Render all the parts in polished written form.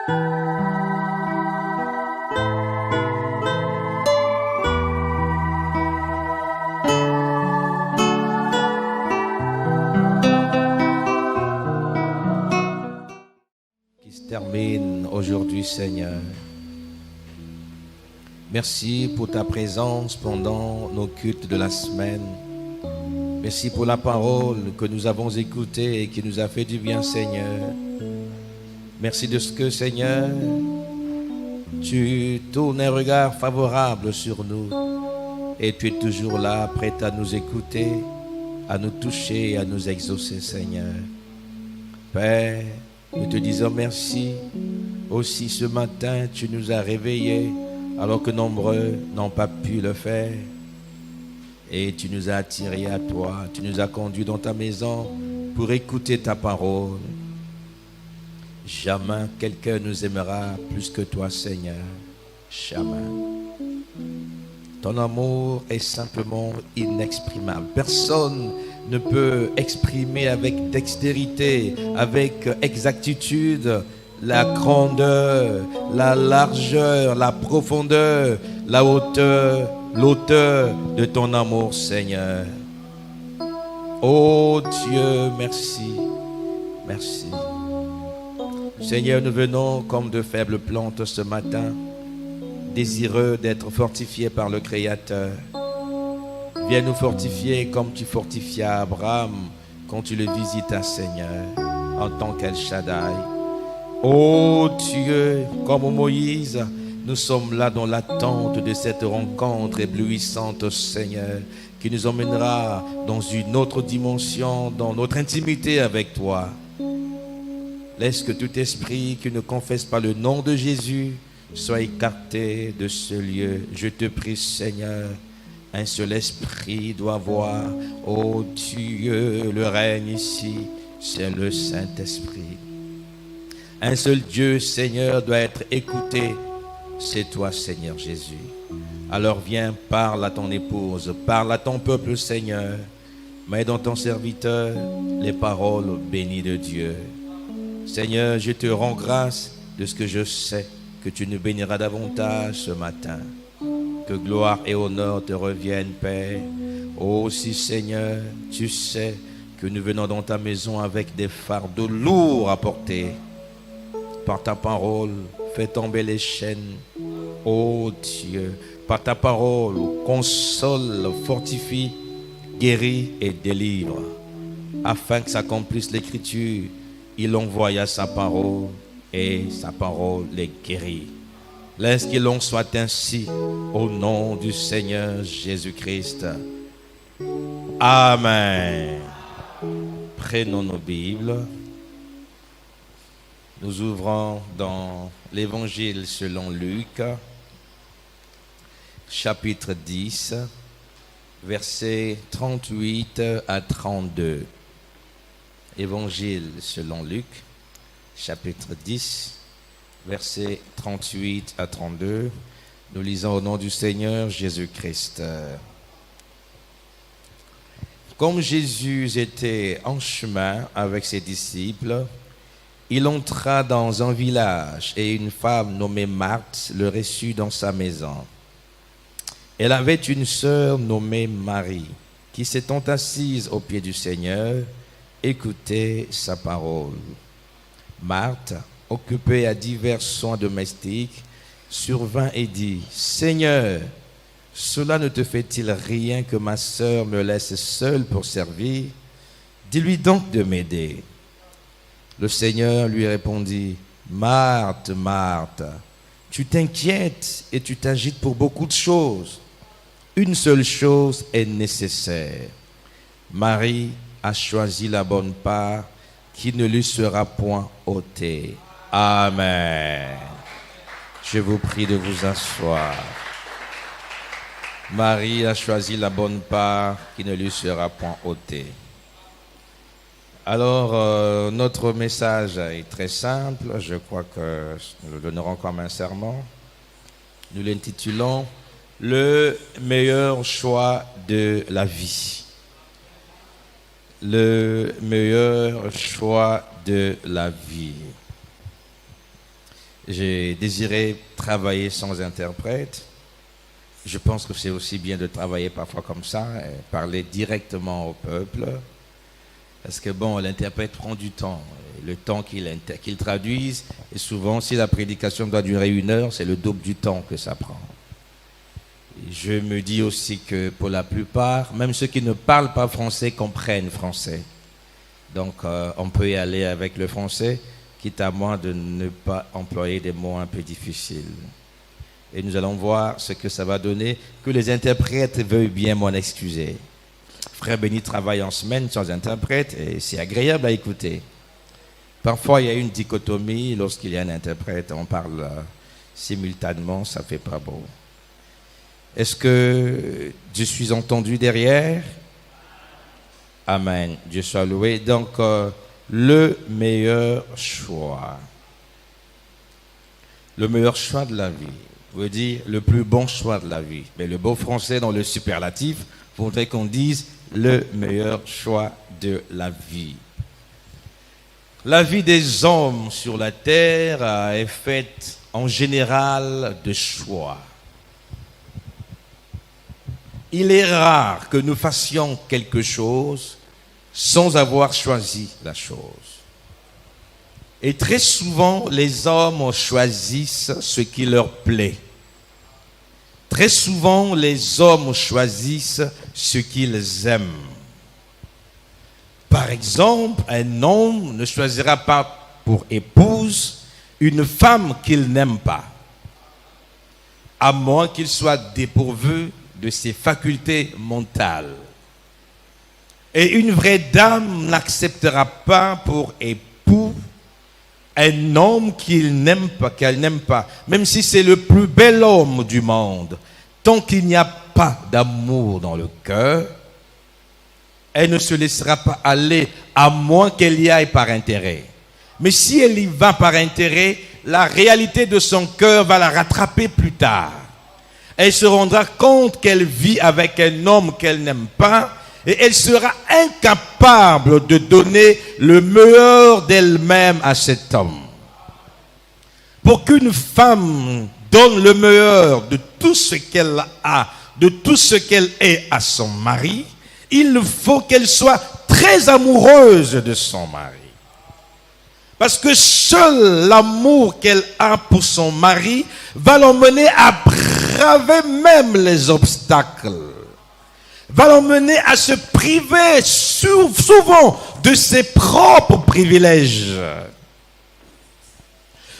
Termine aujourd'hui, Seigneur. Merci pour ta présence pendant nos cultes de la semaine. Merci pour la parole que nous avons écoutée et qui nous a fait du bien, Seigneur. Merci de ce que, Seigneur, tu tournes un regard favorable sur nous et tu es toujours là, prêt à nous écouter, à nous toucher et à nous exaucer, Seigneur. Père, nous te disons merci. Aussi ce matin, tu nous as réveillés alors que nombreux n'ont pas pu le faire. Et tu nous as attirés à toi. Tu nous as conduits dans ta maison pour écouter ta parole. Jamais quelqu'un nous aimera plus que toi, Seigneur. Jamais. Ton amour est simplement inexprimable. Personne ne peut exprimer avec dextérité, avec exactitude, la grandeur, la largeur, la profondeur, la hauteur, l'auteur de ton amour, Seigneur. Oh Dieu, merci, merci. Seigneur, nous venons comme de faibles plantes ce matin, désireux d'être fortifiés par le Créateur. Viens nous fortifier comme tu fortifias Abraham quand tu le visitas, Seigneur, en tant qu'El Shaddai. Oh Dieu, comme Moïse, nous sommes là dans l'attente de cette rencontre éblouissante, Seigneur, qui nous emmènera dans une autre dimension, dans notre intimité avec toi. Laisse que tout esprit qui ne confesse pas le nom de Jésus soit écarté de ce lieu. Je te prie, Seigneur. Un seul esprit doit voir, oh Dieu, le règne ici, c'est le Saint-Esprit. Un seul Dieu, Seigneur, doit être écouté, c'est toi, Seigneur Jésus. Alors viens, parle à ton épouse, parle à ton peuple, Seigneur. Mets dans ton serviteur les paroles bénies de Dieu. Seigneur, je te rends grâce de ce que je sais, que tu nous béniras davantage ce matin. Que gloire et honneur te reviennent, Père. Oh, si Seigneur, tu sais que nous venons dans ta maison avec des fardeaux lourds à porter. Par ta parole, fais tomber les chaînes. Oh Dieu, par ta parole, console, fortifie, guérit et délivre. Afin que s'accomplisse l'écriture, il envoya sa parole et sa parole les guérit. Laisse qu'il en soit ainsi au nom du Seigneur Jésus-Christ. Amen. Prenons nos Bibles. Nous ouvrons dans l'Évangile selon Luc, chapitre 10, versets 38 à 32. Évangile selon Luc, chapitre 10, versets 38 à 32. Nous lisons au nom du Seigneur Jésus-Christ. Comme Jésus était en chemin avec ses disciples, il entra dans un village et une femme nommée Marthe le reçut dans sa maison. Elle avait une sœur nommée Marie qui s'étant assise aux pieds du Seigneur, écoutait sa parole. Marthe, occupée à divers soins domestiques, survint et dit : Seigneur, cela ne te fait-il rien que ma sœur me laisse seule pour servir ? Dis-lui donc de m'aider. Le Seigneur lui répondit : Marthe, Marthe, tu t'inquiètes et tu t'agites pour beaucoup de choses. Une seule chose est nécessaire. Marie a choisi la bonne part qui ne lui sera point ôtée. Amen. Je vous prie de vous asseoir. Marie a choisi la bonne part qui ne lui sera point ôtée. Alors, notre message est très simple. Je crois que nous le donnerons comme un sermon. Nous l'intitulons « Le meilleur choix de la vie ». Le meilleur choix de la vie. J'ai désiré travailler sans interprète. Je pense que c'est aussi bien de travailler parfois comme ça, et parler directement au peuple. Parce que bon, l'interprète prend du temps. Le temps qu'il traduise, et souvent, si la prédication doit durer 1 heure, c'est le double du temps que ça prend. Et je me dis aussi que pour la plupart, même ceux qui ne parlent pas français comprennent français. Donc, on peut y aller avec le français, quitte à moi de ne pas employer des mots un peu difficiles. Et nous allons voir ce que ça va donner, que les interprètes veuillent bien m'en excuser. Frère Béni travaille en semaine sans interprète et c'est agréable à écouter. Parfois, il y a une dichotomie lorsqu'il y a un interprète, on parle simultanément, ça ne fait pas beau. Est-ce que je suis entendu derrière? Amen. Dieu soit loué. Donc, le meilleur choix. Le meilleur choix de la vie veut dire le plus bon choix de la vie. Mais le beau français dans le superlatif voudrait qu'on dise le meilleur choix de la vie. La vie des hommes sur la terre est faite en général de choix. Il est rare que nous fassions quelque chose sans avoir choisi la chose. Et très souvent, les hommes choisissent ce qui leur plaît. Très souvent, les hommes choisissent ce qu'ils aiment. Par exemple, un homme ne choisira pas pour épouse une femme qu'il n'aime pas, à moins qu'il soit dépourvu de ses facultés mentales. Et une vraie dame n'acceptera pas pour époux un homme qu'elle n'aime pas, même si c'est le plus bel homme du monde. Tant qu'il n'y a pas d'amour dans le cœur, elle ne se laissera pas aller, à moins qu'elle y aille par intérêt. Mais si elle y va par intérêt, la réalité de son cœur va la rattraper plus tard. Elle se rendra compte qu'elle vit avec un homme qu'elle n'aime pas, et elle sera incapable de donner le meilleur d'elle-même à cet homme. Pour qu'une femme donne le meilleur de tout ce qu'elle a, de tout ce qu'elle est à son mari, il faut qu'elle soit très amoureuse de son mari. Parce que seul l'amour qu'elle a pour son mari va l'emmener à braver même les obstacles. Va l'emmener à se priver souvent de ses propres privilèges.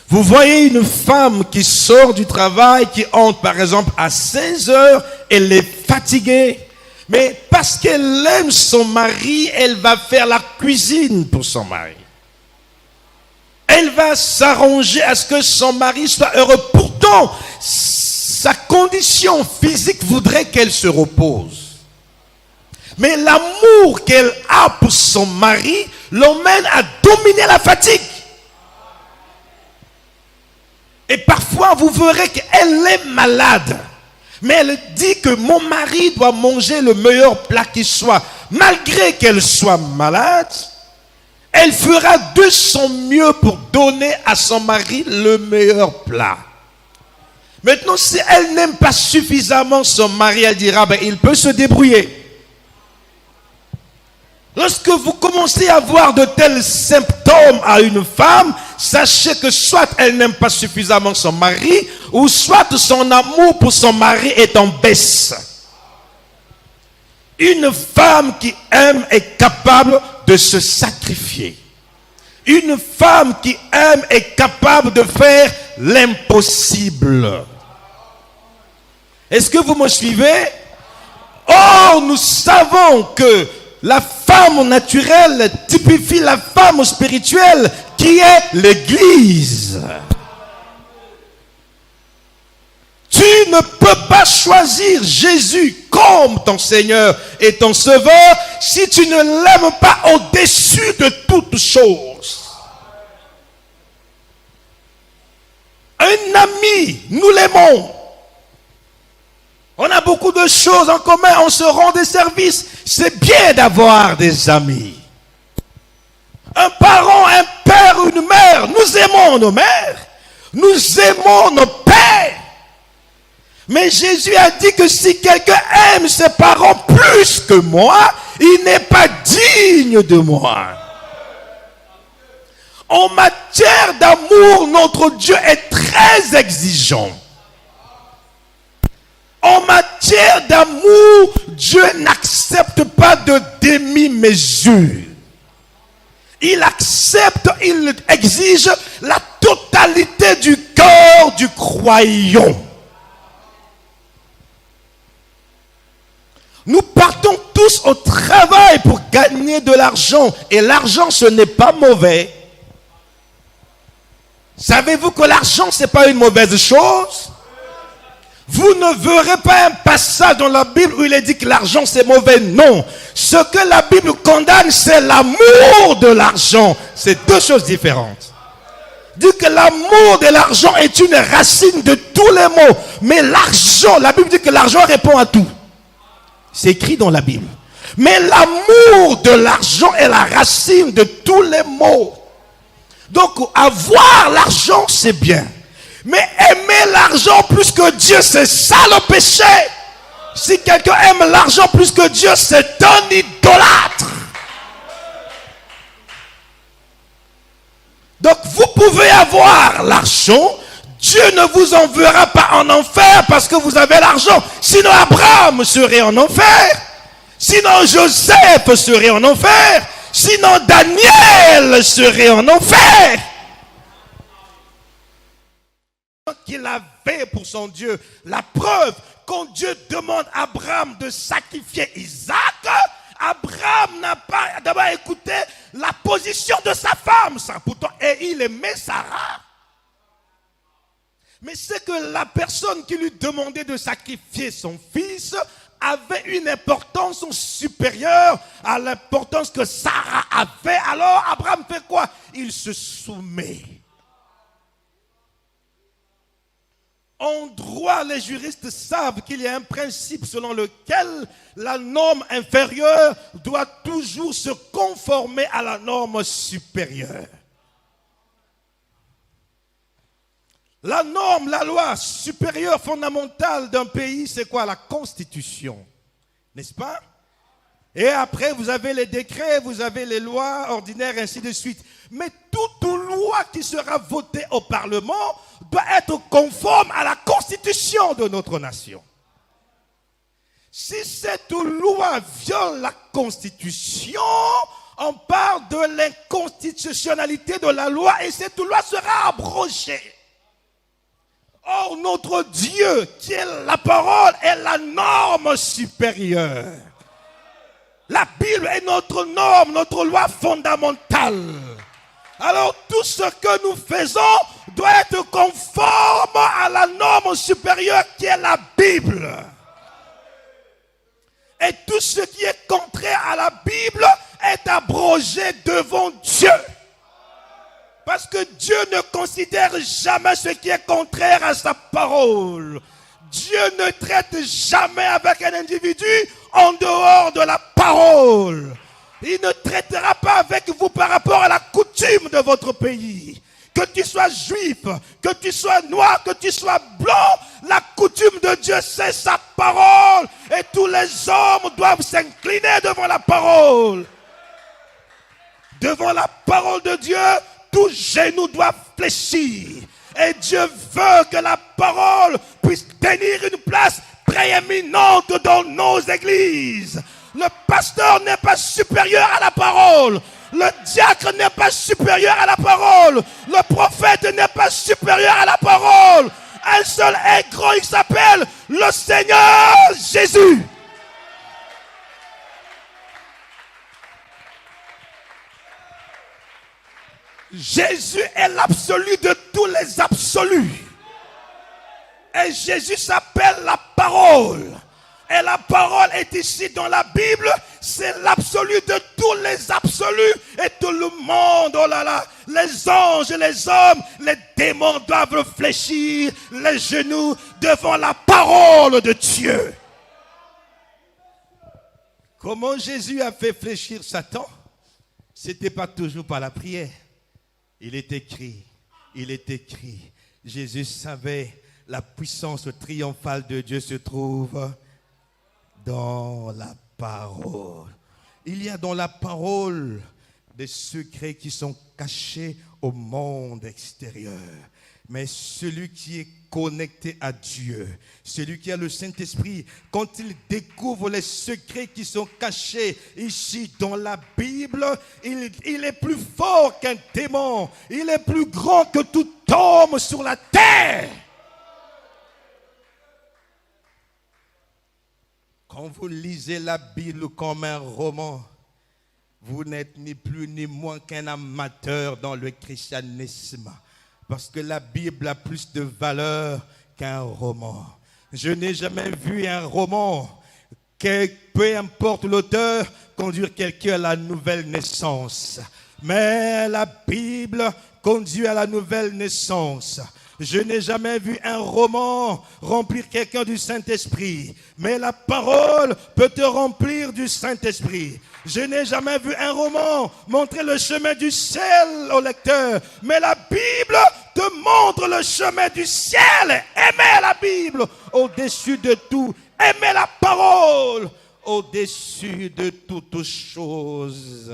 Vous voyez une femme qui sort du travail, qui entre par exemple à 16 heures, elle est fatiguée, mais parce qu'elle aime son mari, elle va faire la cuisine pour son mari. Elle va s'arranger à ce que son mari soit heureux. Pourtant, sa condition physique voudrait qu'elle se repose. Mais l'amour qu'elle a pour son mari l'emmène à dominer la fatigue. Et parfois, vous verrez qu'elle est malade. Mais elle dit que mon mari doit manger le meilleur plat qui soit. Malgré qu'elle soit malade, elle fera de son mieux pour donner à son mari le meilleur plat. Maintenant, si elle n'aime pas suffisamment son mari, elle dira, il peut se débrouiller. Lorsque vous commencez à voir de tels symptômes à une femme, sachez que soit elle n'aime pas suffisamment son mari, ou soit son amour pour son mari est en baisse. Une femme qui aime est capable de se sacrifier. Une femme qui aime est capable de faire l'impossible. Est-ce que vous me suivez? Or, nous savons que la femme naturelle typifie la femme spirituelle qui est l'Église. Tu ne peux pas choisir Jésus comme ton Seigneur et ton Sauveur si tu ne l'aimes pas au-dessus de toutes choses. Un ami, nous l'aimons. On a beaucoup de choses en commun, on se rend des services. C'est bien d'avoir des amis. Un parent, un père, une mère, nous aimons nos mères. Nous aimons nos pères. Mais Jésus a dit que si quelqu'un aime ses parents plus que moi, il n'est pas digne de moi. En matière d'amour, notre Dieu est très exigeant. En matière d'amour, Dieu n'accepte pas de demi-mesure. Il accepte, il exige la totalité du cœur du croyant. Nous partons tous au travail pour gagner de l'argent. Et l'argent, ce n'est pas mauvais. Savez-vous que l'argent, ce n'est pas une mauvaise chose? Vous ne verrez pas un passage dans la Bible où il est dit que l'argent c'est mauvais. Non. Ce que la Bible condamne, c'est l'amour de l'argent. C'est deux choses différentes. Dit que l'amour de l'argent est une racine de tous les maux. Mais l'argent, la Bible dit que l'argent répond à tout. C'est écrit dans la Bible. Mais l'amour de l'argent est la racine de tous les maux. Donc avoir l'argent c'est bien. Mais aimer l'argent plus que Dieu, c'est ça le péché. Si quelqu'un aime l'argent plus que Dieu, c'est un idolâtre. Donc vous pouvez avoir l'argent, Dieu ne vous enverra pas en enfer parce que vous avez l'argent. Sinon Abraham serait en enfer. Sinon Joseph serait en enfer. Sinon Daniel serait en enfer. Qu'il avait pour son Dieu. La preuve, quand Dieu demande à Abraham de sacrifier Isaac, Abraham n'a pas d'abord écouté la position de sa femme. Pourtant, et il aimait Sarah. Mais c'est que la personne qui lui demandait de sacrifier son fils avait une importance supérieure à l'importance que Sarah avait. Alors Abraham fait quoi? Il se soumet. En droit, les juristes savent qu'il y a un principe selon lequel la norme inférieure doit toujours se conformer à la norme supérieure. La norme, la loi supérieure fondamentale d'un pays, c'est quoi? La Constitution. N'est-ce pas? Et après, vous avez les décrets, vous avez les lois ordinaires, ainsi de suite. Mais toute loi qui sera votée au Parlement doit être conforme à la Constitution de notre nation. Si cette loi viole la Constitution, on parle de l'inconstitutionnalité de la loi et cette loi sera abrogée. Or, notre Dieu, qui est la parole, est la norme supérieure. La Bible est notre norme, notre loi fondamentale. Alors tout ce que nous faisons doit être conforme à la norme supérieure qui est la Bible. Et tout ce qui est contraire à la Bible est abrogé devant Dieu. Parce que Dieu ne considère jamais ce qui est contraire à sa parole. Dieu ne traite jamais avec un individu en dehors de la parole. Il ne traitera pas avec vous par rapport à la coutume de votre pays. Que tu sois juif, que tu sois noir, que tu sois blanc, la coutume de Dieu, c'est sa parole. Et tous les hommes doivent s'incliner devant la parole. Devant la parole de Dieu, tous genoux doivent fléchir. Et Dieu veut que la parole puisse tenir une place prééminente dans nos églises. Le pasteur n'est pas supérieur à la parole. Le diacre n'est pas supérieur à la parole. Le prophète n'est pas supérieur à la parole. Un seul est grand, il s'appelle le Seigneur Jésus. Jésus est l'absolu de tous les absolus. Et Jésus s'appelle la parole. Et la parole est ici dans la Bible. C'est l'absolu de tous les absolus. Et tout le monde, oh là là, les anges, les hommes, les démons doivent fléchir les genoux devant la parole de Dieu. Comment Jésus a fait fléchir Satan? C'était pas toujours par la prière. Il est écrit, Jésus savait la puissance triomphale de Dieu se trouve dans la parole. Il y a dans la parole des secrets qui sont cachés au monde extérieur. Mais celui qui est connecté à Dieu, celui qui a le Saint-Esprit, quand il découvre les secrets qui sont cachés ici dans la Bible, il est plus fort qu'un démon. Il est plus grand que tout homme sur la terre. Quand vous lisez la Bible comme un roman, vous n'êtes ni plus ni moins qu'un amateur dans le christianisme. Parce que la Bible a plus de valeur qu'un roman. Je n'ai jamais vu un roman, peu importe l'auteur, conduire quelqu'un à la nouvelle naissance. Mais la Bible conduit à la nouvelle naissance. Je n'ai jamais vu un roman remplir quelqu'un du Saint-Esprit. Mais la parole peut te remplir du Saint-Esprit. Je n'ai jamais vu un roman montrer le chemin du ciel au lecteur. Mais la Bible te montre le chemin du ciel. Aimez la Bible au-dessus de tout. Aimez la parole au-dessus de toutes choses.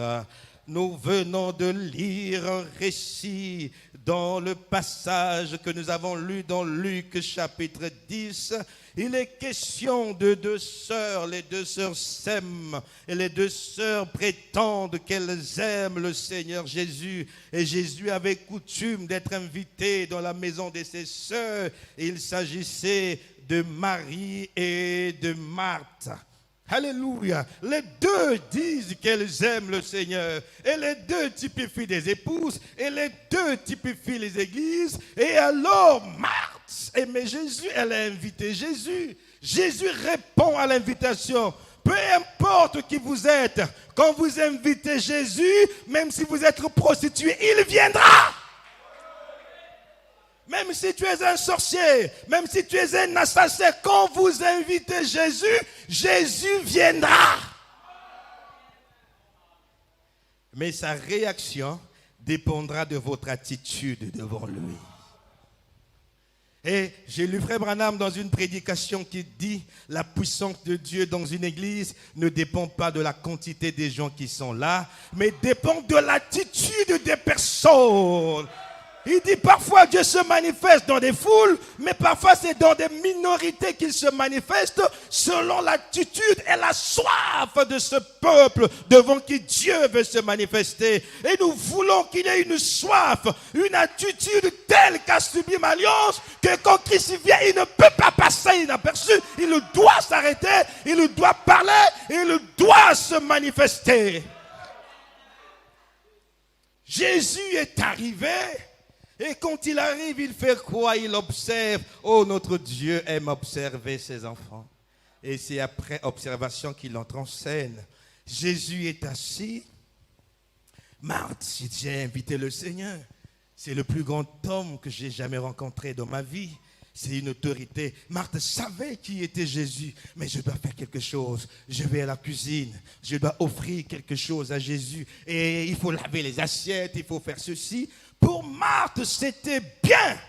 Nous venons de lire un récit dans le passage que nous avons lu dans Luc chapitre 10. Il est question de deux sœurs. Les deux sœurs s'aiment et les deux sœurs prétendent qu'elles aiment le Seigneur Jésus. Et Jésus avait coutume d'être invité dans la maison de ses sœurs. Il s'agissait de Marie et de Marthe. Alléluia. Les deux disent qu'elles aiment le Seigneur. Et les deux typifient des épouses. Et les deux typifient les églises. Et alors, Marthe aimait Jésus. Elle a invité Jésus. Jésus répond à l'invitation. Peu importe qui vous êtes, quand vous invitez Jésus, même si vous êtes prostitué, il viendra. Même si tu es un sorcier, même si tu es un assassin, quand vous invitez Jésus, Jésus viendra. Mais sa réaction dépendra de votre attitude devant lui. Et j'ai lu Frère Branham dans une prédication qui dit la puissance de Dieu dans une église ne dépend pas de la quantité des gens qui sont là, mais dépend de l'attitude des personnes. Il dit parfois Dieu se manifeste dans des foules, mais parfois c'est dans des minorités qu'il se manifeste selon l'attitude et la soif de ce peuple devant qui Dieu veut se manifester. Et nous voulons qu'il y ait une soif, une attitude telle qu'a Sublime Alliance que quand Christ vient, il ne peut pas passer inaperçu. Il doit s'arrêter, il doit parler, il doit se manifester. Jésus est arrivé. Et quand il arrive, il fait quoi? Il observe. Oh, notre Dieu aime observer ses enfants. Et c'est après observation qu'il entre en scène. Jésus est assis. Marthe, j'ai invité le Seigneur. C'est le plus grand homme que j'ai jamais rencontré dans ma vie. C'est une autorité. Marthe savait qui était Jésus. Mais je dois faire quelque chose. Je vais à la cuisine. Je dois offrir quelque chose à Jésus. Et il faut laver les assiettes. Il faut faire ceci. Pour Marthe, c'était bien.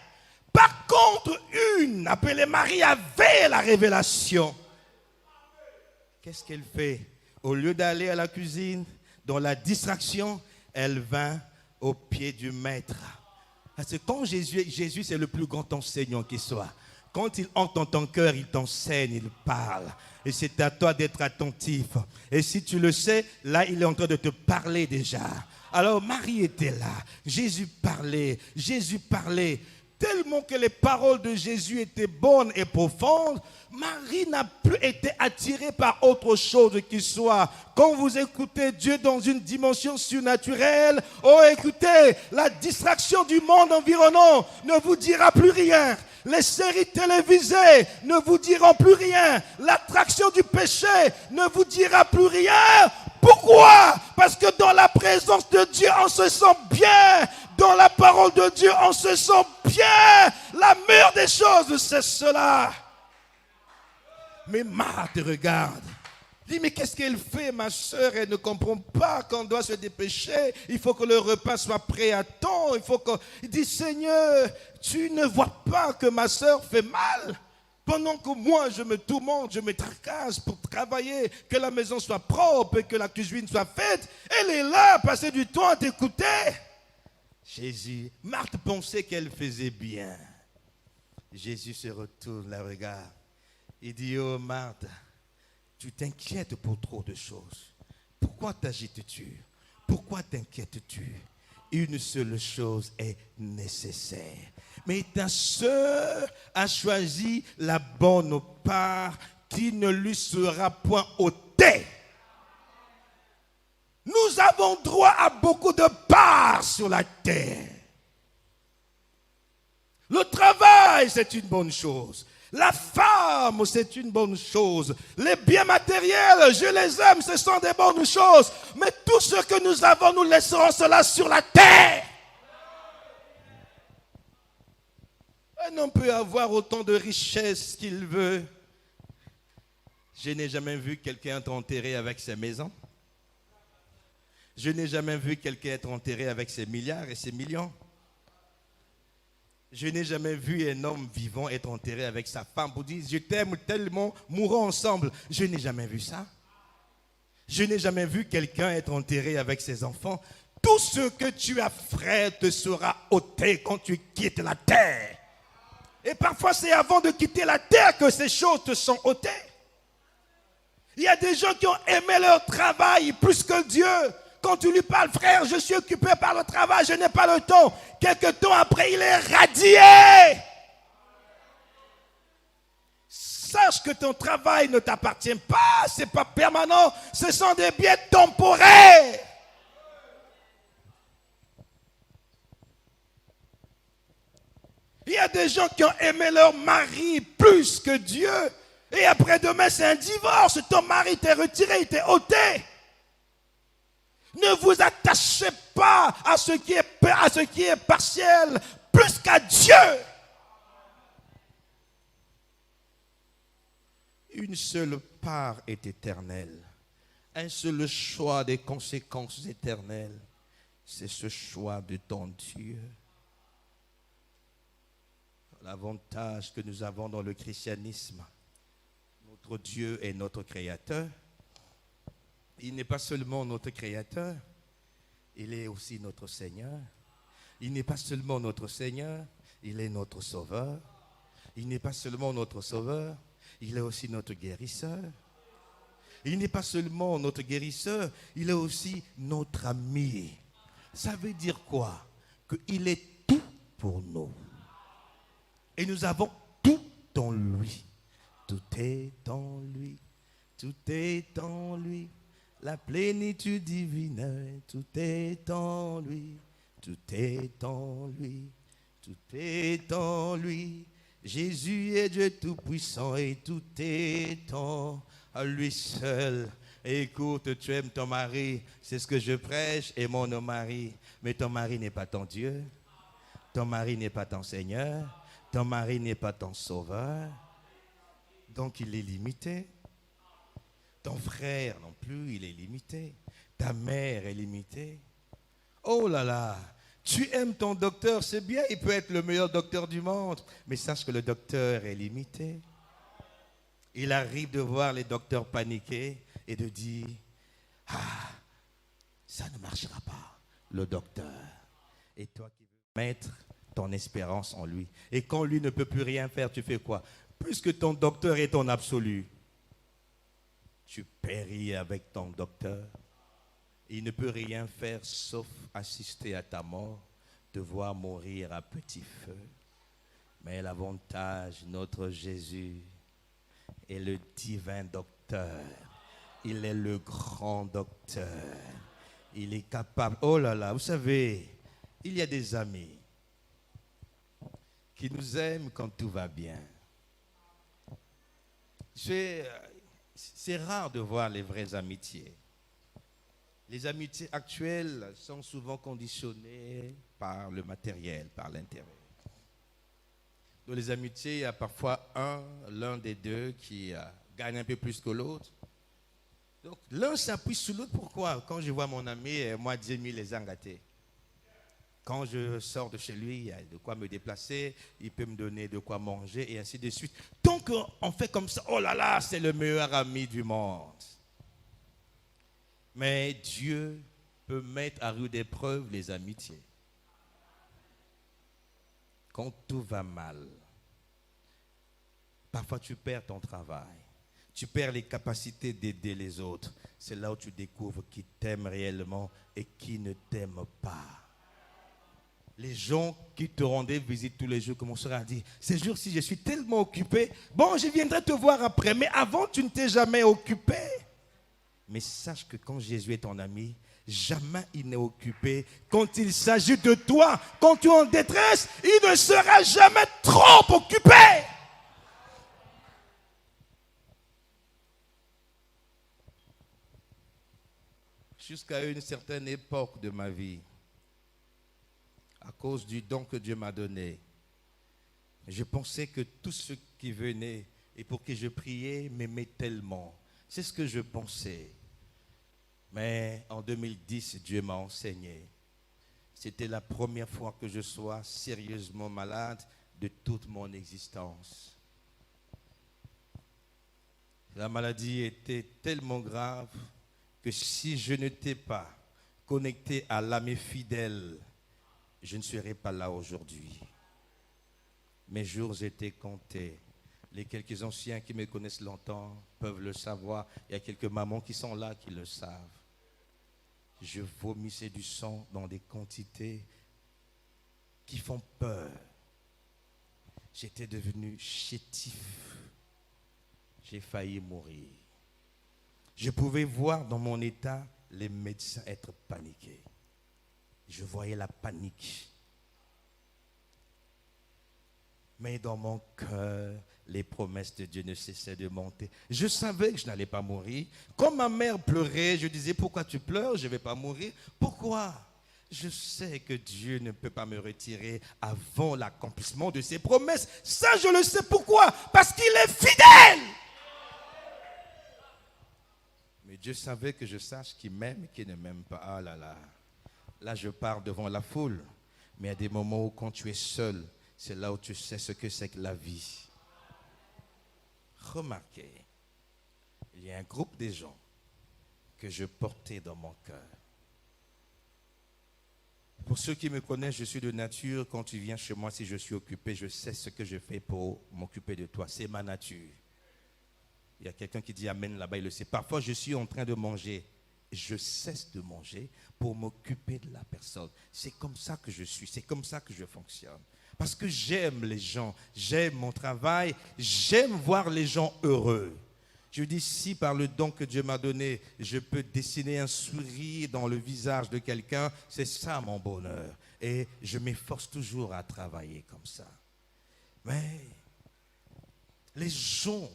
Par contre, une appelée Marie avait la révélation. Qu'est-ce qu'elle fait? Au lieu d'aller à la cuisine, dans la distraction, elle vint au pied du maître. Parce que quand Jésus c'est le plus grand enseignant qui soit. Quand il entre dans ton cœur, il t'enseigne, il parle. Et c'est à toi d'être attentif. Et si tu le sais, là, il est en train de te parler déjà. Alors Marie était là, Jésus parlait, tellement que les paroles de Jésus étaient bonnes et profondes. Marie n'a plus été attirée par autre chose qui soit. Quand vous écoutez Dieu dans une dimension surnaturelle, oh écoutez, la distraction du monde environnant ne vous dira plus rien. Les séries télévisées ne vous diront plus rien. L'attraction du péché ne vous dira plus rien. Pourquoi? Parce que dans la présence de Dieu, on se sent bien. Dans la parole de Dieu, on se sent bien. La meilleure des choses, c'est cela. Mais Marthe regarde. Dis, mais qu'est-ce qu'elle fait, ma soeur? Elle ne comprend pas qu'on doit se dépêcher. Il faut que le repas soit prêt à temps. Il dit, Seigneur, tu ne vois pas que ma soeur fait mal? Pendant que moi, je me tourmente, je me tracasse pour travailler, que la maison soit propre et que la cuisine soit faite. Elle est là, à passer du temps à t'écouter. Jésus, Marthe pensait qu'elle faisait bien. Jésus se retourne, la regarde. Il dit, oh Marthe, tu t'inquiètes pour trop de choses. Pourquoi t'agites-tu? Pourquoi t'inquiètes-tu? Une seule chose est nécessaire. Mais ta sœur a choisi la bonne part qui ne lui sera point ôtée. Nous avons droit à beaucoup de parts sur la terre. Le travail, c'est une bonne chose. La femme, c'est une bonne chose. Les biens matériels, je les aime, ce sont des bonnes choses. Mais tout ce que nous avons, nous laisserons cela sur la terre. Un homme peut avoir autant de richesses qu'il veut. Je n'ai jamais vu quelqu'un être enterré avec ses maisons. Je n'ai jamais vu quelqu'un être enterré avec ses milliards et ses millions. Je n'ai jamais vu un homme vivant être enterré avec sa femme pour dire « Je t'aime tellement, mourons ensemble ». Je n'ai jamais vu ça. Je n'ai jamais vu quelqu'un être enterré avec ses enfants. Tout ce que tu as fait te sera ôté quand tu quittes la terre. Et parfois c'est avant de quitter la terre que ces choses te sont ôtées. Il y a des gens qui ont aimé leur travail plus que Dieu. Quand tu lui parles, frère, je suis occupé par le travail, je n'ai pas le temps. Quelque temps après, il est radié. Sache que ton travail ne t'appartient pas, ce n'est pas permanent, ce sont des biens temporaires. Il y a des gens qui ont aimé leur mari plus que Dieu. Et après-demain, c'est un divorce. Ton mari t'est retiré, il t'est ôté. Ne vous attachez pas à ce qui est partiel plus qu'à Dieu. Une seule part est éternelle. Un seul choix des conséquences éternelles. C'est ce choix de ton Dieu. L'avantage que nous avons dans le christianisme, notre Dieu est notre Créateur. Il n'est pas seulement notre Créateur, il est aussi notre Seigneur. Il n'est pas seulement notre Seigneur, il est notre Sauveur. Il n'est pas seulement notre Sauveur, il est aussi notre guérisseur. Il n'est pas seulement notre guérisseur, il est aussi notre ami. Ça veut dire quoi? Qu'il est tout pour nous. Et nous avons tout en lui. Tout est en lui. Tout est en lui. La plénitude divine, tout est en lui, tout est en lui, tout est en lui. Jésus est Dieu tout-puissant et tout est en lui seul. Écoute, tu aimes ton mari, c'est ce que je prêche, aimons nos maris. Mais ton mari n'est pas ton Dieu, ton mari n'est pas ton Seigneur, ton mari n'est pas ton Sauveur. Donc il est limité. Ton frère non plus, il est limité. Ta mère est limitée. Oh là là, tu aimes ton docteur, c'est bien, il peut être le meilleur docteur du monde. Mais sache que le docteur est limité. Il arrive de voir les docteurs paniquer et de dire, ah, ça ne marchera pas, le docteur. Et toi qui veux mettre ton espérance en lui. Et quand lui ne peut plus rien faire, tu fais quoi? Puisque ton docteur est ton absolu, tu péris avec ton docteur. Il ne peut rien faire sauf assister à ta mort, te voir mourir à petit feu. Mais l'avantage, notre Jésus est le divin docteur. Il est le grand docteur. Il est capable. Oh là là, vous savez, il y a des amis qui nous aiment quand tout va bien. C'est rare de voir les vraies amitiés. Les amitiés actuelles sont souvent conditionnées par le matériel, par l'intérêt. Dans les amitiés, il y a parfois l'un des deux qui gagne un peu plus que l'autre. Donc, l'un s'appuie sur l'autre. Pourquoi? Quand je vois mon ami, moi, Dieu mis les a gâtés. Quand je sors de chez lui, il y a de quoi me déplacer, il peut me donner de quoi manger et ainsi de suite. Donc, on fait comme ça, oh là là, c'est le meilleur ami du monde. Mais Dieu peut mettre à rude épreuve les amitiés. Quand tout va mal, parfois tu perds ton travail, tu perds les capacités d'aider les autres. C'est là où tu découvres qui t'aime réellement et qui ne t'aime pas. Les gens qui te rendaient visite tous les jours commenceront à dire, ces jours-ci je suis tellement occupé, bon je viendrai te voir après, mais avant tu ne t'es jamais occupé. Mais sache que quand Jésus est ton ami, jamais il n'est occupé. Quand il s'agit de toi, quand tu es en détresse, il ne sera jamais trop occupé. Jusqu'à une certaine époque de ma vie, à cause du don que Dieu m'a donné, je pensais que tous ceux qui venaient et pour qui je priais m'aimaient tellement. C'est ce que je pensais. Mais en 2010, Dieu m'a enseigné. C'était la première fois que je sois sérieusement malade de toute mon existence. La maladie était tellement grave que si je n'étais pas connecté à l'ami fidèle, je ne serais pas là aujourd'hui. Mes jours étaient comptés. Les quelques anciens qui me connaissent longtemps peuvent le savoir. Il y a quelques mamans qui sont là qui le savent. Je vomissais du sang dans des quantités qui font peur. J'étais devenu chétif. J'ai failli mourir. Je pouvais voir dans mon état les médecins être paniqués. Je voyais la panique. Mais dans mon cœur, les promesses de Dieu ne cessaient de monter. Je savais que je n'allais pas mourir. Quand ma mère pleurait, je disais, pourquoi tu pleures? Je ne vais pas mourir. Pourquoi? Je sais que Dieu ne peut pas me retirer avant l'accomplissement de ses promesses. Ça, je le sais. Pourquoi? Parce qu'il est fidèle. Mais Dieu savait que je sache qui m'aime et qui ne m'aime pas. Ah là là. Là, je pars devant la foule. Mais il y a des moments où quand tu es seul, c'est là où tu sais ce que c'est que la vie. Remarquez, il y a un groupe de gens que je portais dans mon cœur. Pour ceux qui me connaissent, je suis de nature. Quand tu viens chez moi, si je suis occupé, je sais ce que je fais pour m'occuper de toi. C'est ma nature. Il y a quelqu'un qui dit Amen là-bas, il le sait. Parfois, je suis en train de manger. Je cesse de manger pour m'occuper de la personne. C'est comme ça que je suis. C'est comme ça que je fonctionne. Parce que j'aime les gens. J'aime mon travail. J'aime voir les gens heureux. Je dis, si par le don que Dieu m'a donné, je peux dessiner un sourire dans le visage de quelqu'un, c'est ça mon bonheur. Et je m'efforce toujours à travailler comme ça. Mais les gens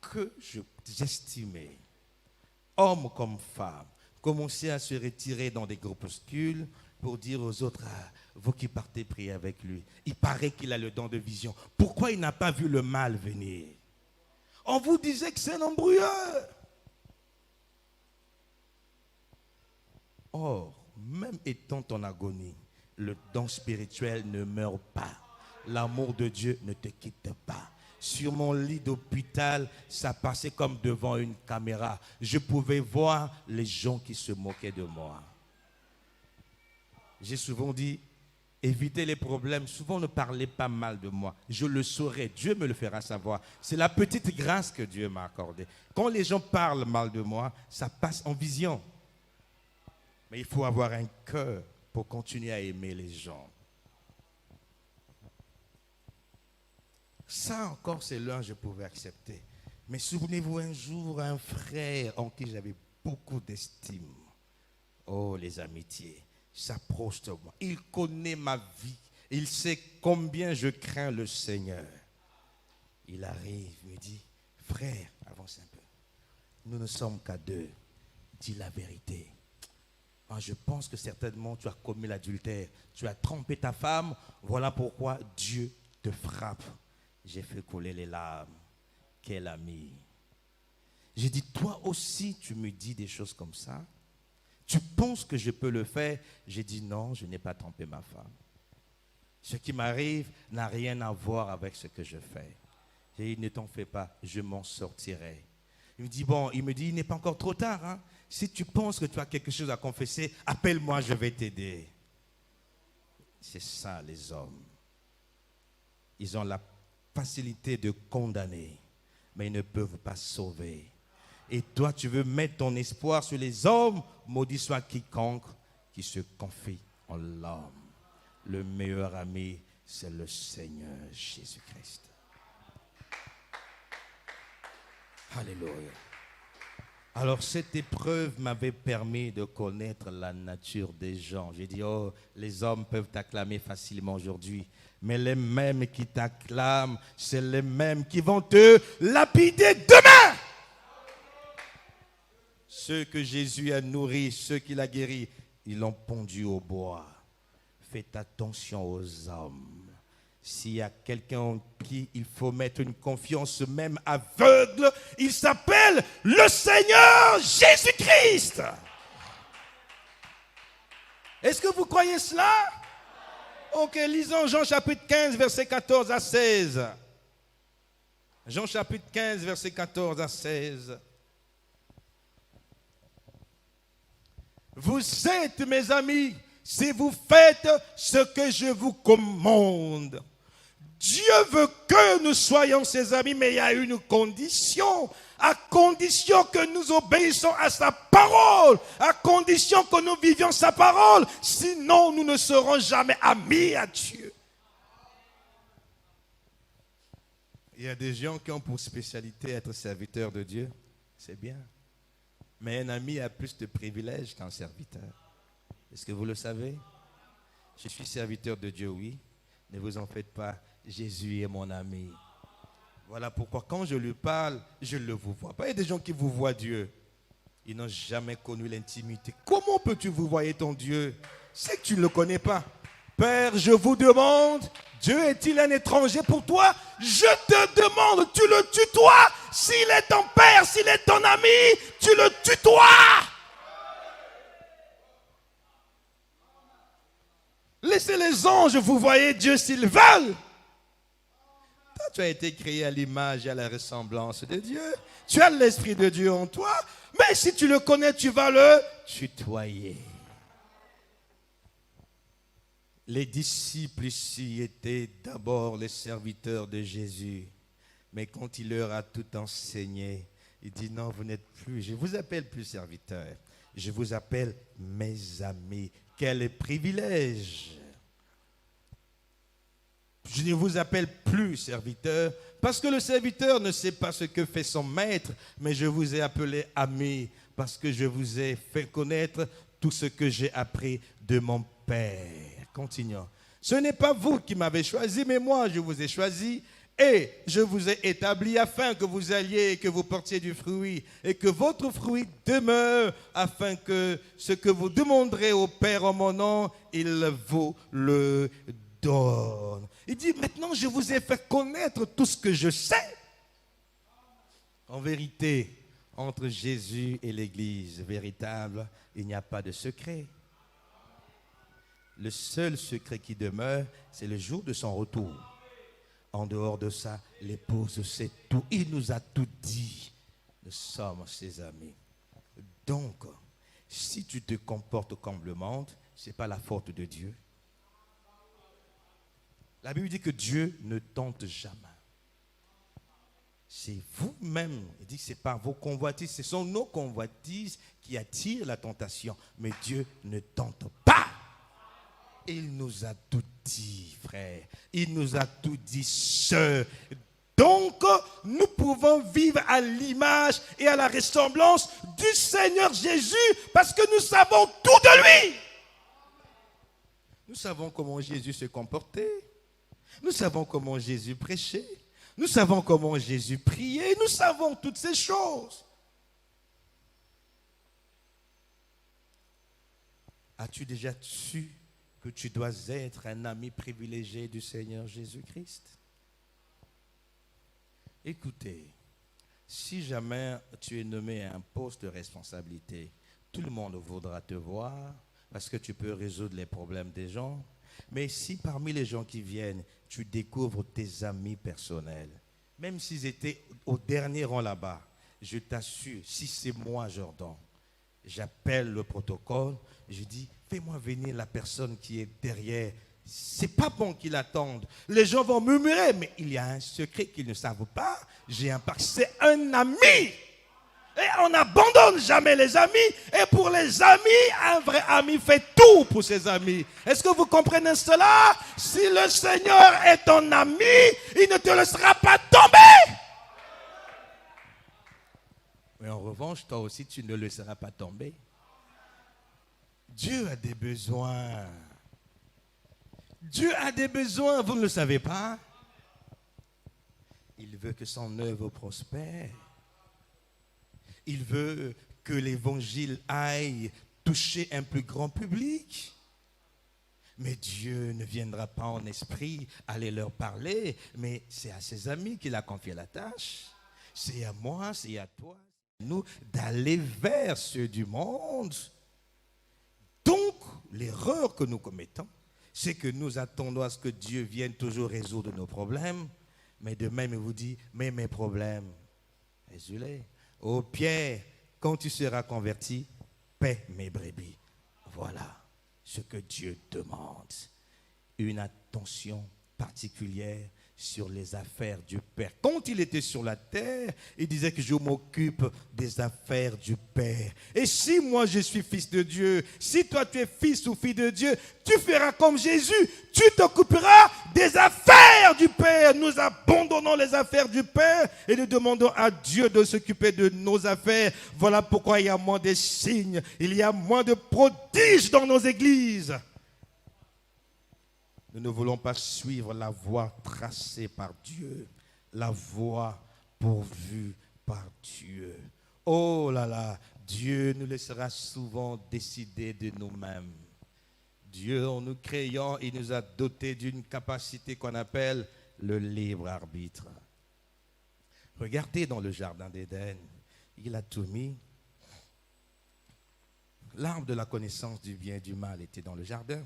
que j'estimais, hommes comme femmes, commençaient à se retirer dans des groupuscules pour dire aux autres, ah, vous qui partez prier avec lui, il paraît qu'il a le don de vision. Pourquoi il n'a pas vu le mal venir? On vous disait que c'est un embrouilleur. Or, même étant en agonie, le don spirituel ne meurt pas. L'amour de Dieu ne te quitte pas. Sur mon lit d'hôpital, ça passait comme devant une caméra. Je pouvais voir les gens qui se moquaient de moi. J'ai souvent dit, évitez les problèmes. Souvent, ne parlez pas mal de moi. Je le saurai. Dieu me le fera savoir. C'est la petite grâce que Dieu m'a accordée. Quand les gens parlent mal de moi, ça passe en vision. Mais il faut avoir un cœur pour continuer à aimer les gens. Ça encore, c'est l'un que je pouvais accepter. Mais souvenez-vous un jour, un frère en qui j'avais beaucoup d'estime. Oh, les amitiés s'approche de moi. Il connaît ma vie. Il sait combien je crains le Seigneur. Il arrive, me dit, frère, avance un peu. Nous ne sommes qu'à deux. Dis la vérité. Moi, je pense que certainement tu as commis l'adultère. Tu as trompé ta femme. Voilà pourquoi Dieu te frappe. J'ai fait couler les larmes. Quel ami. J'ai dit, toi aussi, tu me dis des choses comme ça? Tu penses que je peux le faire? J'ai dit, non, je n'ai pas trompé ma femme. Ce qui m'arrive n'a rien à voir avec ce que je fais. J'ai dit, ne t'en fais pas, je m'en sortirai. Il me dit, il n'est pas encore trop tard. Hein? Si tu penses que tu as quelque chose à confesser, appelle-moi, je vais t'aider. C'est ça, les hommes. Ils ont la facilité de condamner, mais ils ne peuvent pas sauver. Et toi, tu veux mettre ton espoir sur les hommes, maudit soit quiconque qui se confie en l'homme. Le meilleur ami, c'est le Seigneur Jésus-Christ. Alléluia. Alors cette épreuve m'avait permis de connaître la nature des gens. J'ai dit, oh, les hommes peuvent t'acclamer facilement aujourd'hui, mais les mêmes qui t'acclament, c'est les mêmes qui vont te lapider demain. Ceux que Jésus a nourris, ceux qu'il a guéris, ils l'ont pendu au bois. Faites attention aux hommes. S'il y a quelqu'un en qui il faut mettre une confiance même aveugle, il s'appelle le Seigneur Jésus-Christ. Est-ce que vous croyez cela? Ok, lisons Jean chapitre 15, verset 14 à 16. Jean chapitre 15, verset 14 à 16. Vous êtes mes amis si vous faites ce que je vous commande. Dieu veut que nous soyons ses amis, mais il y a une condition. À condition que nous obéissons à sa parole. À condition que nous vivions sa parole. Sinon, nous ne serons jamais amis à Dieu. Il y a des gens qui ont pour spécialité être serviteurs de Dieu. C'est bien. Mais un ami a plus de privilèges qu'un serviteur. Est-ce que vous le savez? Je suis serviteur de Dieu, oui. Ne vous en faites pas. Jésus est mon ami. Voilà pourquoi quand je lui parle, je ne le vous vois pas. Il y a des gens qui vous voient Dieu. Ils n'ont jamais connu l'intimité. Comment peux-tu vous voir ton Dieu? C'est que tu ne le connais pas. Père, je vous demande, Dieu est-il un étranger pour toi? Je te demande, tu le tutoies. S'il est ton père, s'il est ton ami, tu le tutoies. Laissez les anges vous voyez Dieu s'ils veulent. Toi, tu as été créé à l'image et à la ressemblance de Dieu. Tu as l'Esprit de Dieu en toi. Mais si tu le connais, tu vas le tutoyer. Les disciples ici étaient d'abord les serviteurs de Jésus. Mais quand il leur a tout enseigné, il dit non, vous n'êtes plus, je ne vous appelle plus serviteurs. Je vous appelle mes amis. Quel privilège! Je ne vous appelle plus serviteur parce que le serviteur ne sait pas ce que fait son maître, mais je vous ai appelé ami parce que je vous ai fait connaître tout ce que j'ai appris de mon Père. Continuons. Ce n'est pas vous qui m'avez choisi, mais moi je vous ai choisi et je vous ai établi afin que vous alliez et que vous portiez du fruit et que votre fruit demeure afin que ce que vous demanderez au Père en mon nom, il vous le donne. Il dit maintenant je vous ai fait connaître tout ce que je sais. En vérité, entre Jésus et l'Église véritable, il n'y a pas de secret. Le seul secret qui demeure, c'est le jour de son retour. En dehors de ça, l'épouse sait tout. Il nous a tout dit. Nous sommes ses amis. Donc, si tu te comportes comme le monde, ce n'est pas la faute de Dieu. La Bible dit que Dieu ne tente jamais. C'est vous-même. Il dit que ce n'est pas vos convoitises, ce sont nos convoitises qui attirent la tentation. Mais Dieu ne tente pas. Il nous a tout dit, frère. Il nous a tout dit, sœur. Donc, nous pouvons vivre à l'image et à la ressemblance du Seigneur Jésus parce que nous savons tout de lui. Nous savons comment Jésus se comportait. Nous savons comment Jésus prêchait. Nous savons comment Jésus priait. Nous savons toutes ces choses. As-tu déjà su que tu dois être un ami privilégié du Seigneur Jésus-Christ? Écoutez, Si jamais tu es nommé à un poste de responsabilité, tout le monde voudra te voir parce que tu peux résoudre les problèmes des gens. Mais si parmi les gens qui viennent, tu découvres tes amis personnels, même s'ils étaient au dernier rang là-bas, je t'assure, si c'est moi, Jordan, j'appelle le protocole, je dis, fais-moi venir la personne qui est derrière. C'est pas bon qu'ils attendent. Les gens vont murmurer, mais il y a un secret qu'ils ne savent pas. C'est un ami. Et on n'abandonne jamais les amis. Et pour les amis, un vrai ami fait tout pour ses amis. Est-ce que vous comprenez cela? Si le Seigneur est ton ami, il ne te laissera pas tomber. Mais en revanche, toi aussi, tu ne le laisseras pas tomber. Dieu a des besoins. Dieu a des besoins, vous ne le savez pas. Il veut que son œuvre prospère. Il veut que l'évangile aille toucher un plus grand public. Mais Dieu ne viendra pas en esprit aller leur parler, mais c'est à ses amis qu'il a confié la tâche. C'est à moi, c'est à toi, c'est à nous d'aller vers ceux du monde. Donc, l'erreur que nous commettons, c'est que nous attendons à ce que Dieu vienne toujours résoudre nos problèmes. Mais de même, il vous dit, mais mes problèmes, résous-les. Oh Pierre, quand tu seras converti, paie mes brebis. Voilà ce que Dieu demande. Une attention particulière sur les affaires du Père. Quand il était sur la terre, il disait que je m'occupe des affaires du Père. Et si moi je suis fils de Dieu, si toi tu es fils ou fille de Dieu, tu feras comme Jésus, tu t'occuperas des affaires du Père. Nous abandonnons les affaires du Père et nous demandons à Dieu de s'occuper de nos affaires. Voilà pourquoi il y a moins de signes, il y a moins de prodiges dans nos églises. Nous ne voulons pas suivre la voie tracée par Dieu, la voie pourvue par Dieu. Oh là là, Dieu nous laissera souvent décider de nous-mêmes. Dieu, en nous créant, il nous a dotés d'une capacité qu'on appelle le libre arbitre. Regardez dans le jardin d'Éden, il a tout mis. L'arbre de la connaissance du bien et du mal était dans le jardin.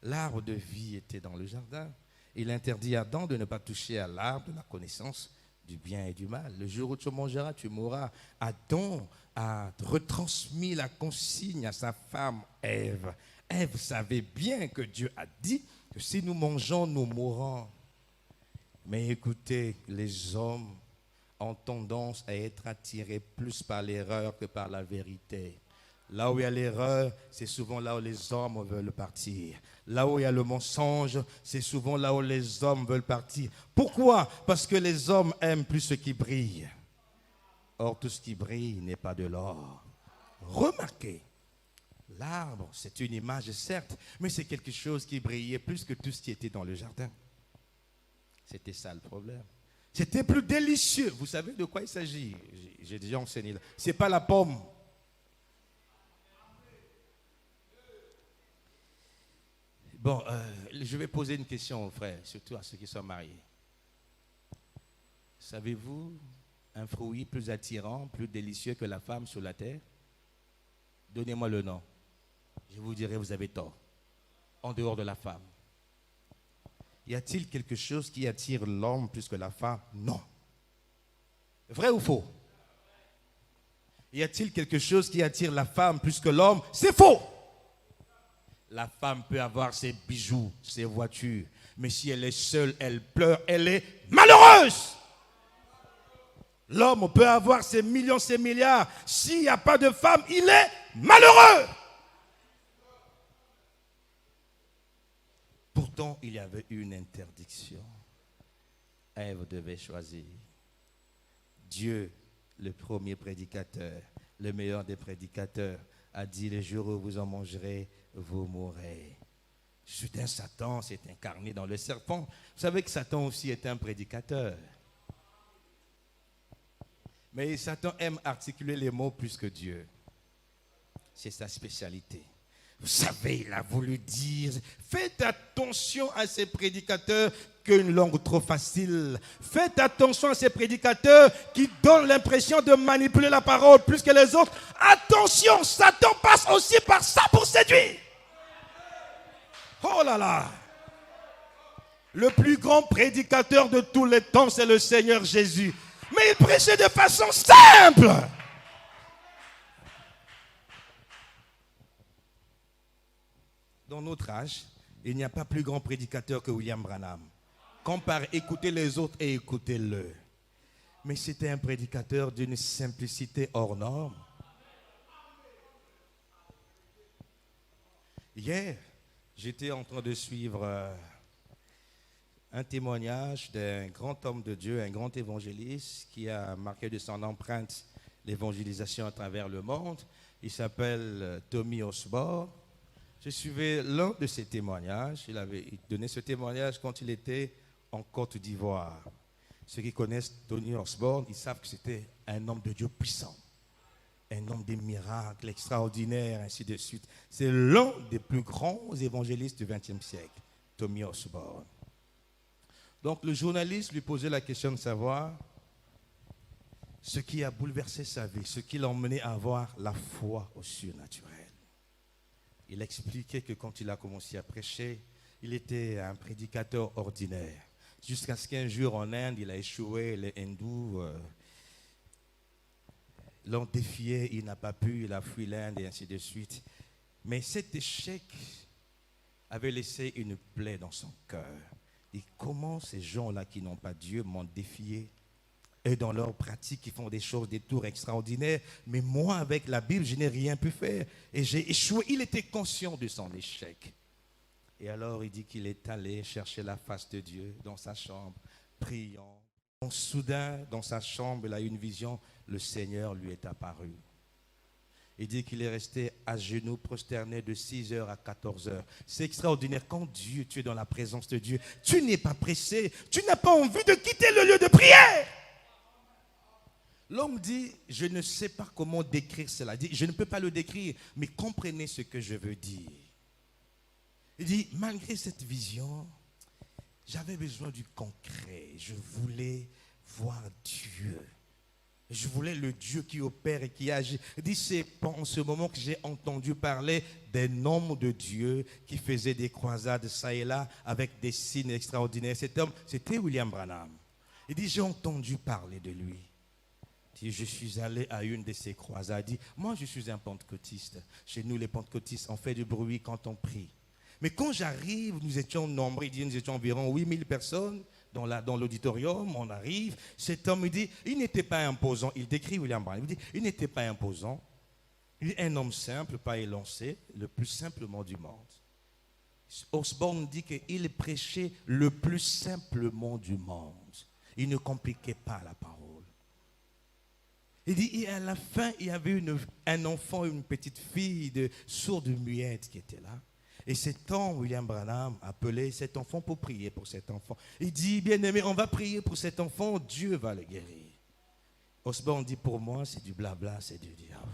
L'arbre de vie était dans le jardin. Il interdit à Adam de ne pas toucher à l'arbre de la connaissance du bien et du mal. Le jour où tu mangeras, tu mourras. Adam a retransmis la consigne à sa femme Ève. Ève savait bien que Dieu a dit que si nous mangeons, nous mourrons. Mais écoutez, les hommes ont tendance à être attirés plus par l'erreur que par la vérité. Là où il y a l'erreur, c'est souvent là où les hommes veulent partir. Là où il y a le mensonge, c'est souvent là où les hommes veulent partir. Pourquoi? Parce que les hommes aiment plus ce qui brille. Or, tout ce qui brille n'est pas de l'or. Remarquez, l'arbre, c'est une image certes, mais c'est quelque chose qui brillait plus que tout ce qui était dans le jardin. C'était ça le problème. C'était plus délicieux. Vous savez de quoi il s'agit? J'ai déjà enseigné là. Ce n'est pas la pomme. Bon, je vais poser une question aux frères, surtout à ceux qui sont mariés. Savez-vous un fruit plus attirant, plus délicieux que la femme sur la terre? Donnez-moi le nom. Je vous dirai, vous avez tort. En dehors de la femme. Y a-t-il quelque chose qui attire l'homme plus que la femme? Non. Vrai ou faux? Y a-t-il quelque chose qui attire la femme plus que l'homme? C'est faux. La femme peut avoir ses bijoux, ses voitures, mais si elle est seule, elle pleure, elle est malheureuse. L'homme peut avoir ses millions, ses milliards. S'il n'y a pas de femme, il est malheureux. Pourtant, il y avait une interdiction. Ève devait choisir. Dieu, le premier prédicateur, le meilleur des prédicateurs, a dit: le jour où vous en mangerez, vous mourrez. Soudain, Satan s'est incarné dans le serpent. Vous savez que Satan aussi est un prédicateur. Mais Satan aime articuler les mots plus que Dieu. C'est sa spécialité. Vous savez, il a voulu dire, faites attention à ces prédicateurs qui ont une langue trop facile. Faites attention à ces prédicateurs qui donnent l'impression de manipuler la parole plus que les autres. Attention, Satan passe aussi par ça pour séduire. Oh là là! Le plus grand prédicateur de tous les temps, c'est le Seigneur Jésus. Mais il prêchait de façon simple. Dans notre âge, il n'y a pas plus grand prédicateur que William Branham. Compare, écoutez les autres et écoutez-le. Mais c'était un prédicateur d'une simplicité hors norme. Hier, j'étais en train de suivre un témoignage d'un grand homme de Dieu, un grand évangéliste qui a marqué de son empreinte l'évangélisation à travers le monde. Il s'appelle Tommy Osborne. Je suivais l'un de ses témoignages. Il avait donné ce témoignage quand il était en Côte d'Ivoire. Ceux qui connaissent Tommy Osborne, ils savent que c'était un homme de Dieu puissant, un homme des miracles extraordinaires, ainsi de suite. C'est l'un des plus grands évangélistes du XXe siècle, Tommy Osborne. Donc le journaliste lui posait la question de savoir ce qui a bouleversé sa vie, ce qui l'a emmené à avoir la foi au surnaturel. Il expliquait que quand il a commencé à prêcher, il était un prédicateur ordinaire. Jusqu'à ce qu'un jour en Inde, il a échoué, les hindous l'ont défié, il n'a pas pu, il a fui l'Inde et ainsi de suite. Mais cet échec avait laissé une plaie dans son cœur. Et comment ces gens-là qui n'ont pas Dieu m'ont défié? Et dans leur pratique, ils font des choses, des tours extraordinaires. Mais moi, avec la Bible, je n'ai rien pu faire. Et j'ai échoué. Il était conscient de son échec. Et alors, il dit qu'il est allé chercher la face de Dieu dans sa chambre, priant. Soudain, dans sa chambre, il a eu une vision. Le Seigneur lui est apparu. Il dit qu'il est resté à genoux, prosterné de 6h à 14h. C'est extraordinaire. Quand Dieu, tu es dans la présence de Dieu, tu n'es pas pressé. Tu n'as pas envie de quitter le lieu de prière. L'homme dit, je ne sais pas comment décrire cela. Il dit, je ne peux pas le décrire, mais comprenez ce que je veux dire. Il dit, malgré cette vision, j'avais besoin du concret. Je voulais voir Dieu. Je voulais le Dieu qui opère et qui agit. Il dit, c'est en ce moment que j'ai entendu parler d'un homme de Dieu qui faisait des croisades ça et là avec des signes extraordinaires. Cet homme, c'était William Branham. Il dit, j'ai entendu parler de lui. Il dit, je suis allé à une de ces croisades. Il dit, moi je suis un pentecôtiste. Chez nous les pentecôtistes, on fait du bruit quand on prie. Mais quand j'arrive, nous étions nombreux, il dit, nous étions environ 8000 personnes. Dans l'auditorium, on arrive, cet homme, il dit, il n'était pas imposant. Il décrit William Branham, il dit, il n'était pas imposant. Il est un homme simple, pas élancé, le plus simplement du monde. Osborne dit qu'il prêchait le plus simplement du monde. Il ne compliquait pas la parole. Il dit, et à la fin, il y avait un enfant, une petite fille de sourde muette qui était là. Et cet homme, William Branham, appelait cet enfant pour prier pour cet enfant. Il dit, bien-aimé, on va prier pour cet enfant, Dieu va le guérir. Osborne dit, pour moi, c'est du blabla, c'est du diable.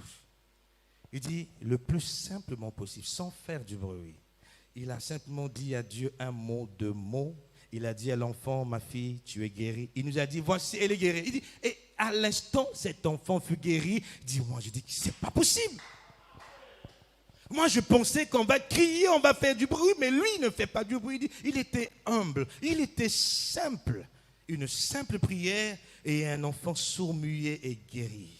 Il dit, le plus simplement possible, sans faire du bruit. Il a simplement dit à Dieu un mot, deux mots. Il a dit à l'enfant, ma fille, tu es guérie. Il nous a dit, voici, elle est guérie. Il dit, et à l'instant, cet enfant fut guéri. Dis-moi, je dis, c'est pas possible. Moi, je pensais qu'on va crier, on va faire du bruit, mais lui, il ne fait pas du bruit. Il était humble, il était simple. Une simple prière et un enfant sourd-muet est guéri.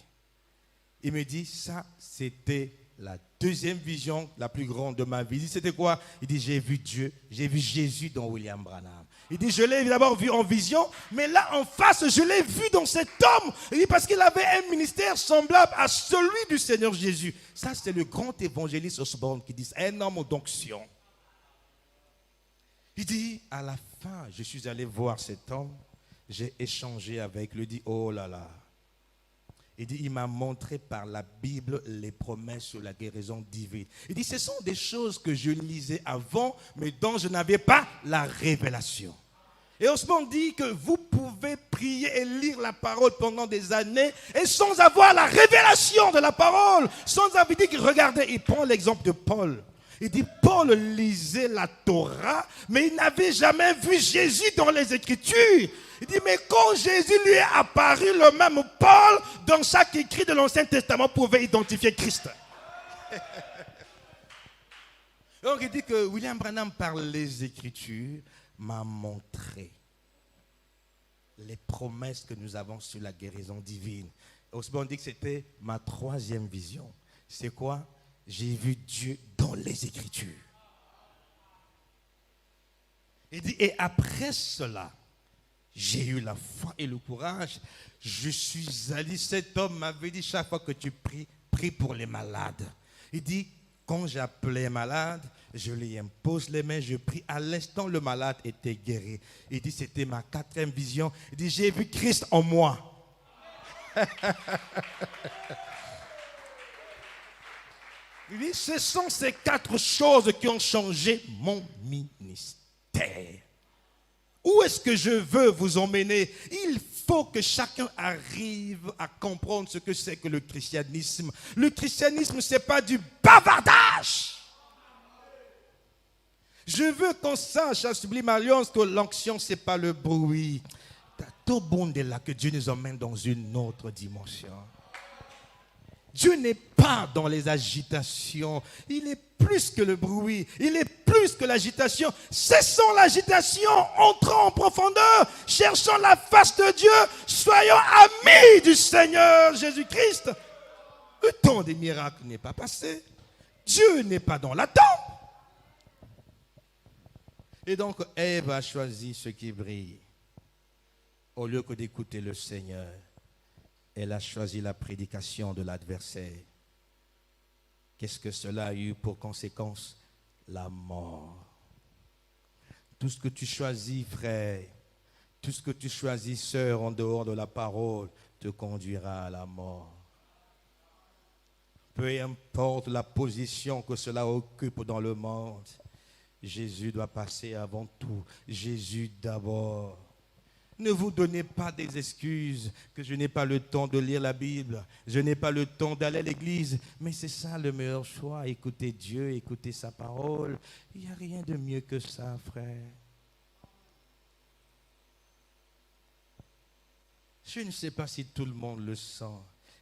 Il me dit, ça, c'était la deuxième vision la plus grande de ma vie. Il dit, c'était quoi? Il dit, j'ai vu Dieu, j'ai vu Jésus dans William Branham. Il dit, je l'ai d'abord vu en vision, mais là en face, je l'ai vu dans cet homme. Il dit, parce qu'il avait un ministère semblable à celui du Seigneur Jésus. Ça, c'est le grand évangéliste Osborne qui dit, un homme d'onction. Il dit, à la fin, je suis allé voir cet homme, j'ai échangé avec lui, il dit, oh là là. Il dit, il m'a montré par la Bible les promesses sur la guérison divine. Il dit, ce sont des choses que je lisais avant, mais dont je n'avais pas la révélation. Et Osborne dit que vous pouvez prier et lire la parole pendant des années et sans avoir la révélation de la parole, sans avoir dit, regardez, il prend l'exemple de Paul. Il dit, Paul lisait la Torah, mais il n'avait jamais vu Jésus dans les Écritures. Il dit, mais quand Jésus lui est apparu, le même Paul, dans chaque écrit de l'Ancien Testament, pouvait identifier Christ. Donc il dit que William Branham, par les Écritures, m'a montré les promesses que nous avons sur la guérison divine. On dit que c'était ma troisième vision. C'est quoi? J'ai vu Dieu dans les Écritures. Il dit, et après cela, j'ai eu la foi et le courage. Je suis allé, cet homme m'avait dit, chaque fois que tu pries, prie pour les malades. Il dit, quand j'appelais malade, je lui impose les mains, je prie. À l'instant, le malade était guéri. Il dit, c'était ma quatrième vision. Il dit, j'ai vu Christ en moi. Il dit, ce sont ces 4 choses qui ont changé mon ministère. Où est-ce que je veux vous emmener? Il faut que chacun arrive à comprendre ce que c'est que le christianisme. Le christianisme, ce n'est pas du bavardage. Je veux qu'on sache à Sublime Alliance que l'onction, ce n'est pas le bruit. Tout bon est là que Dieu nous emmène dans une autre dimension. Dieu n'est pas dans les agitations. Il est plus que le bruit. Il est plus que l'agitation. Cessons l'agitation. Entrons en profondeur. Cherchons la face de Dieu. Soyons amis du Seigneur Jésus-Christ. Le temps des miracles n'est pas passé. Dieu n'est pas dans l'attente. Et donc, Ève a choisi ce qui brille. Au lieu que d'écouter le Seigneur, elle a choisi la prédication de l'adversaire. Qu'est-ce que cela a eu pour conséquence? La mort. Tout ce que tu choisis, frère, tout ce que tu choisis, sœur, en dehors de la parole, te conduira à la mort. Peu importe la position que cela occupe dans le monde, Jésus doit passer avant tout. Jésus d'abord. Ne vous donnez pas des excuses que je n'ai pas le temps de lire la Bible, je n'ai pas le temps d'aller à l'église. Mais c'est ça le meilleur choix, écouter Dieu, écouter sa parole. Il n'y a rien de mieux que ça, frère. Je ne sais pas si tout le monde le sent.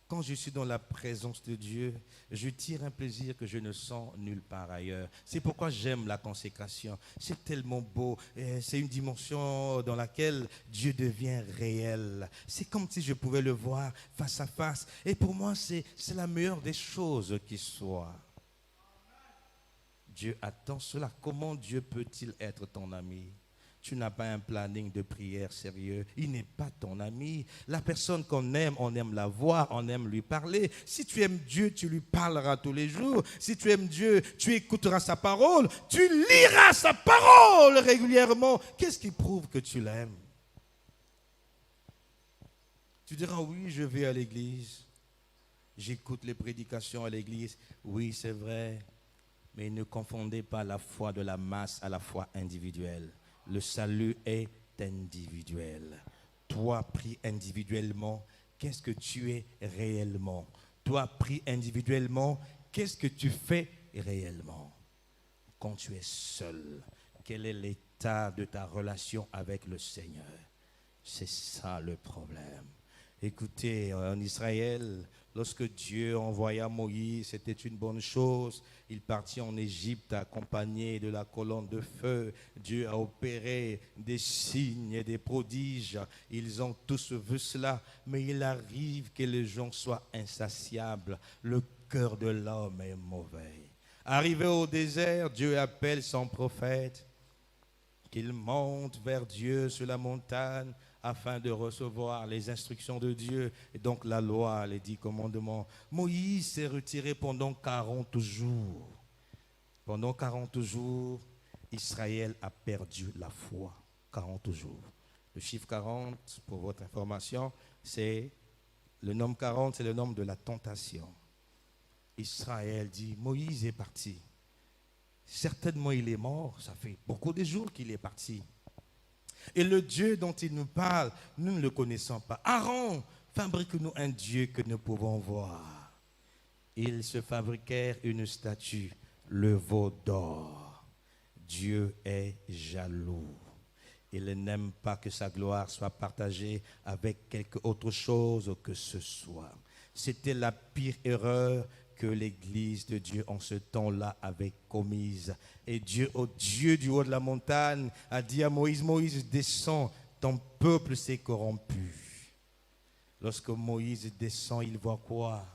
Quand je suis dans la présence de Dieu, je tire un plaisir que je ne sens nulle part ailleurs. C'est pourquoi j'aime la consécration. C'est tellement beau. C'est une dimension dans laquelle Dieu devient réel. C'est comme si je pouvais le voir face à face. Et pour moi, c'est la meilleure des choses qui soit. Dieu attend cela. Comment Dieu peut-il être ton ami? Tu n'as pas un planning de prière sérieux. Il n'est pas ton ami. La personne qu'on aime, on aime la voir, on aime lui parler. Si tu aimes Dieu, tu lui parleras tous les jours. Si tu aimes Dieu, tu écouteras sa parole. Tu liras sa parole régulièrement. Qu'est-ce qui prouve que tu l'aimes? Tu diras, oui, je vais à l'église. J'écoute les prédications à l'église. Oui, c'est vrai. Mais ne confondez pas la foi de la masse à la foi individuelle. Le salut est individuel. Toi, prie individuellement, qu'est-ce que tu es réellement? Toi, prie individuellement, qu'est-ce que tu fais réellement? Quand tu es seul, quel est l'état de ta relation avec le Seigneur? C'est ça le problème. Écoutez, en Israël, lorsque Dieu envoya Moïse, c'était une bonne chose. Il partit en Égypte accompagné de la colonne de feu. Dieu a opéré des signes et des prodiges. Ils ont tous vu cela. Mais il arrive que les gens soient insatiables. Le cœur de l'homme est mauvais. Arrivé au désert, Dieu appelle son prophète qu'il monte vers Dieu sur la montagne afin de recevoir les instructions de Dieu. Et donc la loi, les 10 commandements. Moïse s'est retiré pendant 40 jours. Pendant 40 jours, Israël a perdu la foi. 40 jours. Le chiffre 40, pour votre information, c'est le nombre 40, c'est le nombre de la tentation. Israël dit, Moïse est parti. Certainement il est mort, ça fait beaucoup de jours qu'il est parti. Et le Dieu dont il nous parle, nous ne le connaissons pas. Aaron, fabrique-nous un Dieu que nous pouvons voir. Ils se fabriquèrent une statue le veau d'or. Dieu est jaloux. Il n'aime pas que sa gloire soit partagée avec quelque autre chose que ce soit. C'était la pire erreur que l'Église de Dieu en ce temps-là avait commise. Et Dieu, au Dieu du haut de la montagne, a dit à Moïse, Moïse, descends, ton peuple s'est corrompu. Lorsque Moïse descend, il voit quoi?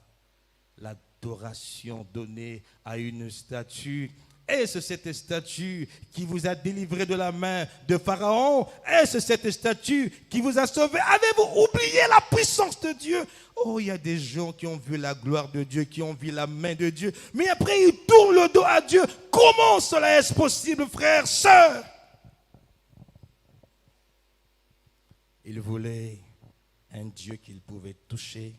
L'adoration donnée à une statue. Est-ce cette statue qui vous a délivré de la main de Pharaon? Est-ce cette statue qui vous a sauvé? Avez-vous oublié la puissance de Dieu? Oh, il y a des gens qui ont vu la gloire de Dieu, qui ont vu la main de Dieu, mais après ils tournent le dos à Dieu. Comment cela est possible, frères, sœurs? Ils voulaient un Dieu qu'ils pouvaient toucher,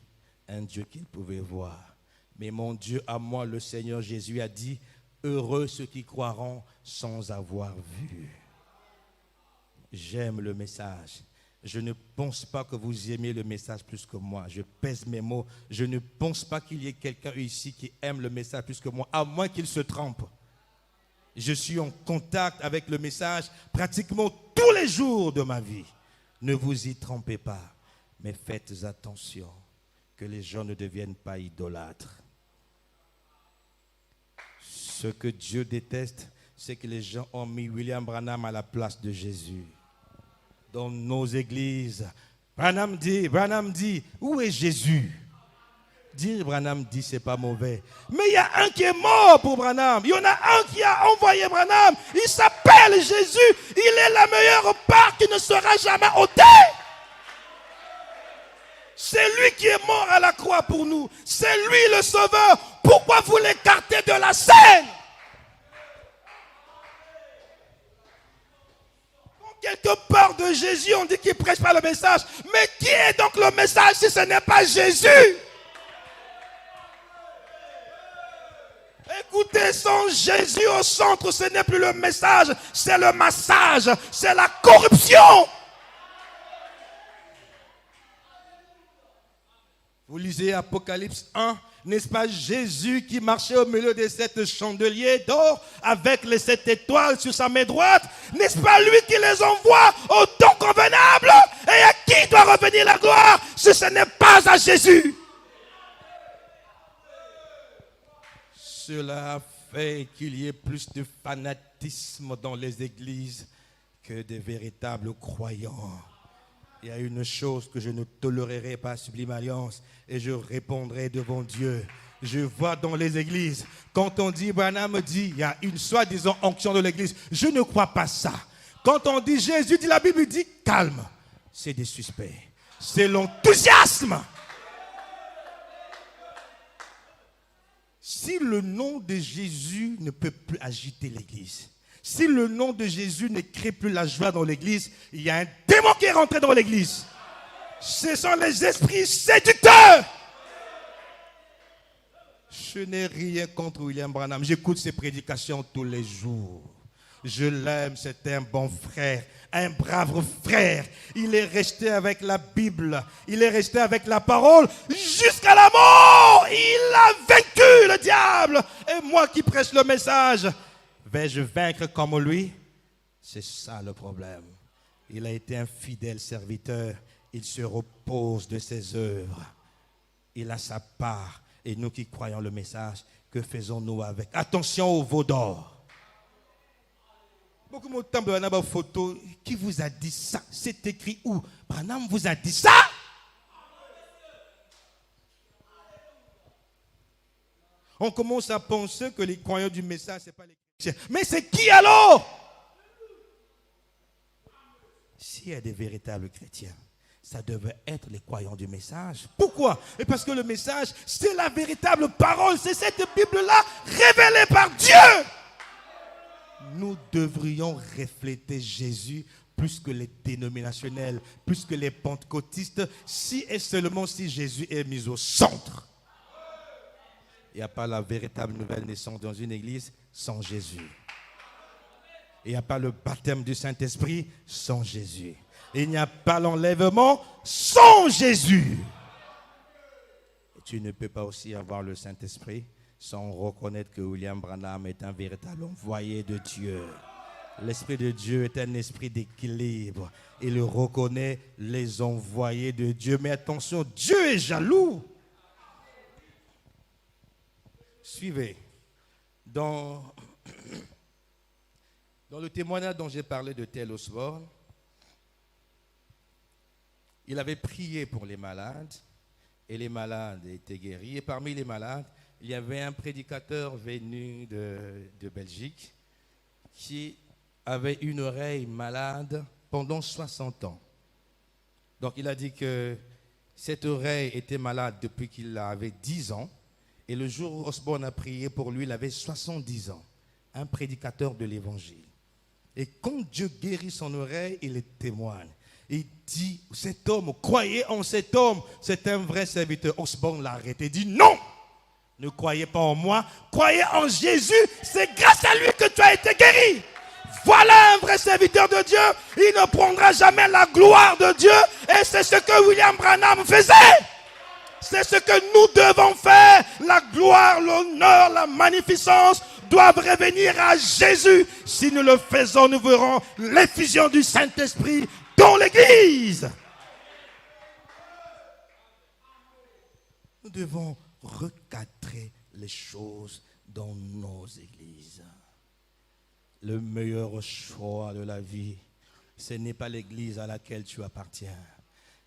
un Dieu qu'ils pouvaient voir. Mais mon Dieu, à moi, le Seigneur Jésus a dit, heureux ceux qui croiront sans avoir vu. J'aime le message. Je ne pense pas que vous aimiez le message plus que moi. Je pèse mes mots. Je ne pense pas qu'il y ait quelqu'un ici qui aime le message plus que moi, à moins qu'il se trompe. Je suis en contact avec le message pratiquement tous les jours de ma vie. Ne vous y trompez pas, mais faites attention que les gens ne deviennent pas idolâtres. Ce que Dieu déteste, c'est que les gens ont mis William Branham à la place de Jésus. Dans nos églises, Branham dit, où est Jésus? Dire Branham dit, c'est pas mauvais. Mais il y a un qui est mort pour Branham. Il y en a un qui a envoyé Branham. Il s'appelle Jésus. Il est la meilleure part qui ne sera jamais ôtée. C'est lui qui est mort à la croix pour nous. C'est lui le sauveur. Pourquoi vous l'écartez de la scène? Quand quelque part de Jésus, on dit qu'il ne prêche pas le message. Mais qui est donc le message si ce n'est pas Jésus? Écoutez, sans Jésus au centre, ce n'est plus le message, c'est le massage, c'est la corruption. Vous lisez Apocalypse 1, n'est-ce pas Jésus qui marchait au milieu des 7 chandeliers d'or avec les 7 étoiles sur sa main droite? N'est-ce pas lui qui les envoie au temps convenable? Et à qui doit revenir la gloire si ce n'est pas à Jésus? Cela fait qu'il y ait plus de fanatisme dans les églises que de véritables croyants. Il y a une chose que je ne tolérerai pas, Sublime Alliance, et je répondrai devant Dieu. Je vois dans les églises, quand on dit, Branham dit, il y a une soi-disant onction de l'église. Je ne crois pas ça. Quand on dit Jésus dit, la Bible dit, calme. C'est des suspects. C'est l'enthousiasme. Si le nom de Jésus ne peut plus agiter l'église, si le nom de Jésus ne crée plus la joie dans l'église, il y a un démon qui est rentré dans l'église. Ce sont les esprits séducteurs. Je n'ai rien contre William Branham. J'écoute ses prédications tous les jours. Je l'aime, c'est un bon frère, un brave frère. Il est resté avec la Bible, il est resté avec la parole jusqu'à la mort. Il a vaincu le diable. Et moi qui prêche le message, vais-je vaincre comme lui? C'est ça le problème. Il a été un fidèle serviteur. Il se repose de ses œuvres. Il a sa part. Et nous qui croyons le message, que faisons-nous avec? Attention au veau d'or. Beaucoup de temps, Branham photo. Qui vous a dit ça? C'est écrit où? Branham vous a dit ça? On commence à penser que les croyants du message, ce n'est pas les chrétiens. Mais c'est qui alors? S'il y a des véritables chrétiens, ça devait être les croyants du message. Pourquoi? Et parce que le message, c'est la véritable parole. C'est cette Bible-là révélée par Dieu. Nous devrions refléter Jésus plus que les dénominationnels, plus que les pentecôtistes, si et seulement si Jésus est mis au centre. Il n'y a pas la véritable nouvelle naissance dans une église sans Jésus. Il n'y a pas le baptême du Saint-Esprit sans Jésus. Il n'y a pas l'enlèvement sans Jésus. Et tu ne peux pas aussi avoir le Saint-Esprit sans reconnaître que William Branham est un véritable envoyé de Dieu. L'Esprit de Dieu est un esprit d'équilibre. Il reconnaît les envoyés de Dieu. Mais attention, Dieu est jaloux. Suivez. Dans le témoignage dont j'ai parlé de Tel Osborne, il avait prié pour les malades et les malades étaient guéris. Et parmi les malades, il y avait un prédicateur venu de Belgique qui avait une oreille malade pendant 60 ans. Donc il a dit que cette oreille était malade depuis qu'il avait 10 ans. Et le jour où Osborne a prié pour lui, il avait 70 ans. Un prédicateur de l'évangile. Et quand Dieu guérit son oreille, il témoigne. Il dit, cet homme, croyez en cet homme, c'est un vrai serviteur. Osborne l'a arrêté, il dit non, ne croyez pas en moi, croyez en Jésus, c'est grâce à lui que tu as été guéri. Voilà un vrai serviteur de Dieu, il ne prendra jamais la gloire de Dieu, et c'est ce que William Branham faisait. C'est ce que nous devons faire. La gloire, l'honneur, la magnificence doivent revenir à Jésus. Si nous le faisons, nous verrons l'effusion du Saint-Esprit dans l'Église. Nous devons recadrer les choses dans nos églises. Le meilleur choix de la vie, ce n'est pas l'église à laquelle tu appartiens.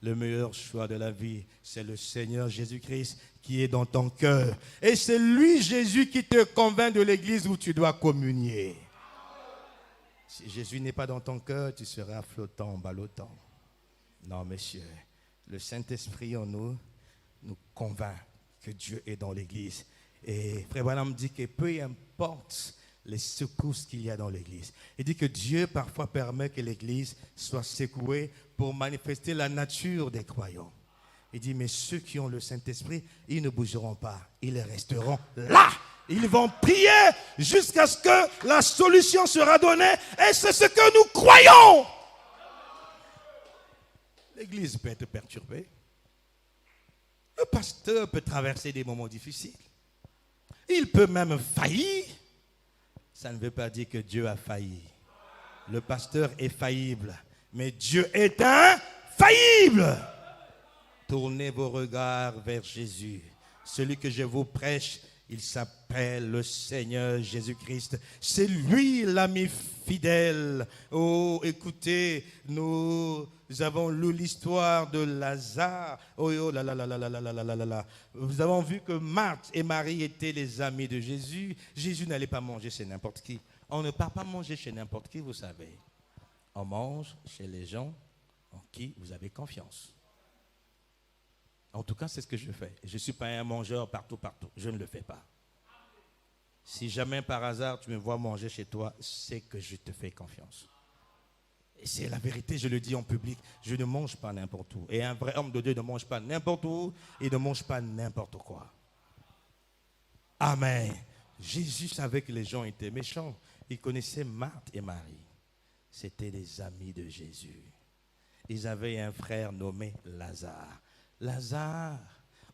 Le meilleur choix de la vie, c'est le Seigneur Jésus-Christ qui est dans ton cœur. Et c'est lui, Jésus, qui te convainc de l'église où tu dois communier. Si Jésus n'est pas dans ton cœur, tu seras flottant, ballottant. Non, messieurs, le Saint-Esprit en nous convainc que Dieu est dans l'église. Et Frère Branham dit que peu importe les secousses qu'il y a dans l'église. Il dit que Dieu parfois permet que l'église soit secouée pour manifester la nature des croyants. Il dit, mais ceux qui ont le Saint-Esprit, ils ne bougeront pas. Ils resteront là. Ils vont prier jusqu'à ce que la solution sera donnée. Et c'est ce que nous croyons. L'église peut être perturbée. Le pasteur peut traverser des moments difficiles. Il peut même faillir. Ça ne veut pas dire que Dieu a failli. Le pasteur est faillible, mais Dieu est infaillible. Tournez vos regards vers Jésus. Celui que je vous prêche, il s'appelle le Seigneur Jésus-Christ. C'est lui l'ami fidèle. Oh, écoutez, nous avons lu l'histoire de Lazare. Oh, oh là là là là là là là là là là. Nous avons vu que Marthe et Marie étaient les amis de Jésus. Jésus n'allait pas manger chez n'importe qui. On ne part pas manger chez n'importe qui, vous savez. On mange chez les gens en qui vous avez confiance. En tout cas, c'est ce que je fais. Je ne suis pas un mangeur partout. Je ne le fais pas. Si jamais par hasard tu me vois manger chez toi, c'est que je te fais confiance. Et c'est la vérité, je le dis en public. Je ne mange pas n'importe où. Et un vrai homme de Dieu ne mange pas n'importe où. Il ne mange pas n'importe quoi. Amen. Jésus savait que les gens étaient méchants. Il connaissait Marthe et Marie. C'étaient des amis de Jésus. Ils avaient un frère nommé Lazare. Lazare,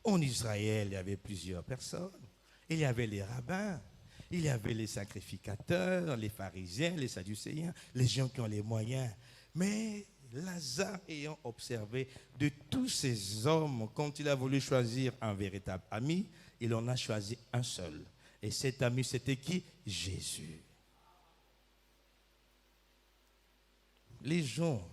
en Israël, il y avait plusieurs personnes. Il y avait les rabbins, il y avait les sacrificateurs, les pharisiens, les sadducéens, les gens qui ont les moyens. Mais Lazare, ayant observé de tous ces hommes, quand il a voulu choisir un véritable ami, il en a choisi un seul. Et cet ami, c'était qui? Jésus. Les gens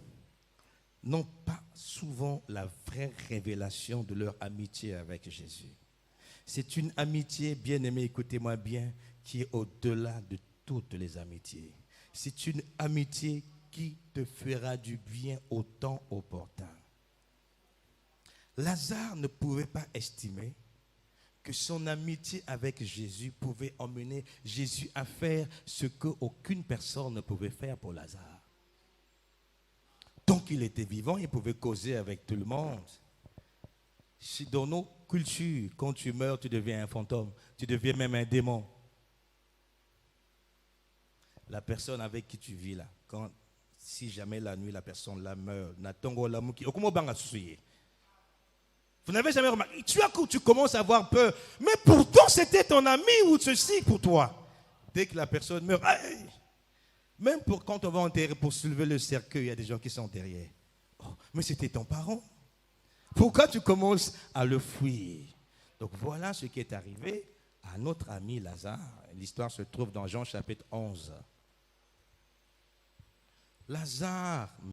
n'ont pas souvent la vraie révélation de leur amitié avec Jésus. C'est une amitié, bien aimée, écoutez-moi bien, qui est au-delà de toutes les amitiés. C'est une amitié qui te fera du bien au temps opportun. Lazare ne pouvait pas estimer que son amitié avec Jésus pouvait emmener Jésus à faire ce qu'aucune personne ne pouvait faire pour Lazare. Tant qu'il était vivant, il pouvait causer avec tout le monde. Si dans nos cultures, quand tu meurs, tu deviens un fantôme. Tu deviens même un démon. La personne avec qui tu vis là, si jamais la nuit, la personne là meurt, Vous n'avez jamais remarqué. Tu commences à avoir peur. Mais pourtant, c'était ton ami ou ceci pour toi. Dès que la personne meurt, aïe, même quand on va enterrer, pour soulever le cercueil, il y a des gens qui sont derrière. Oh, mais c'était ton parent. Pourquoi tu commences à le fuir? Donc voilà ce qui est arrivé à notre ami Lazare. L'histoire se trouve dans Jean chapitre 11. Lazare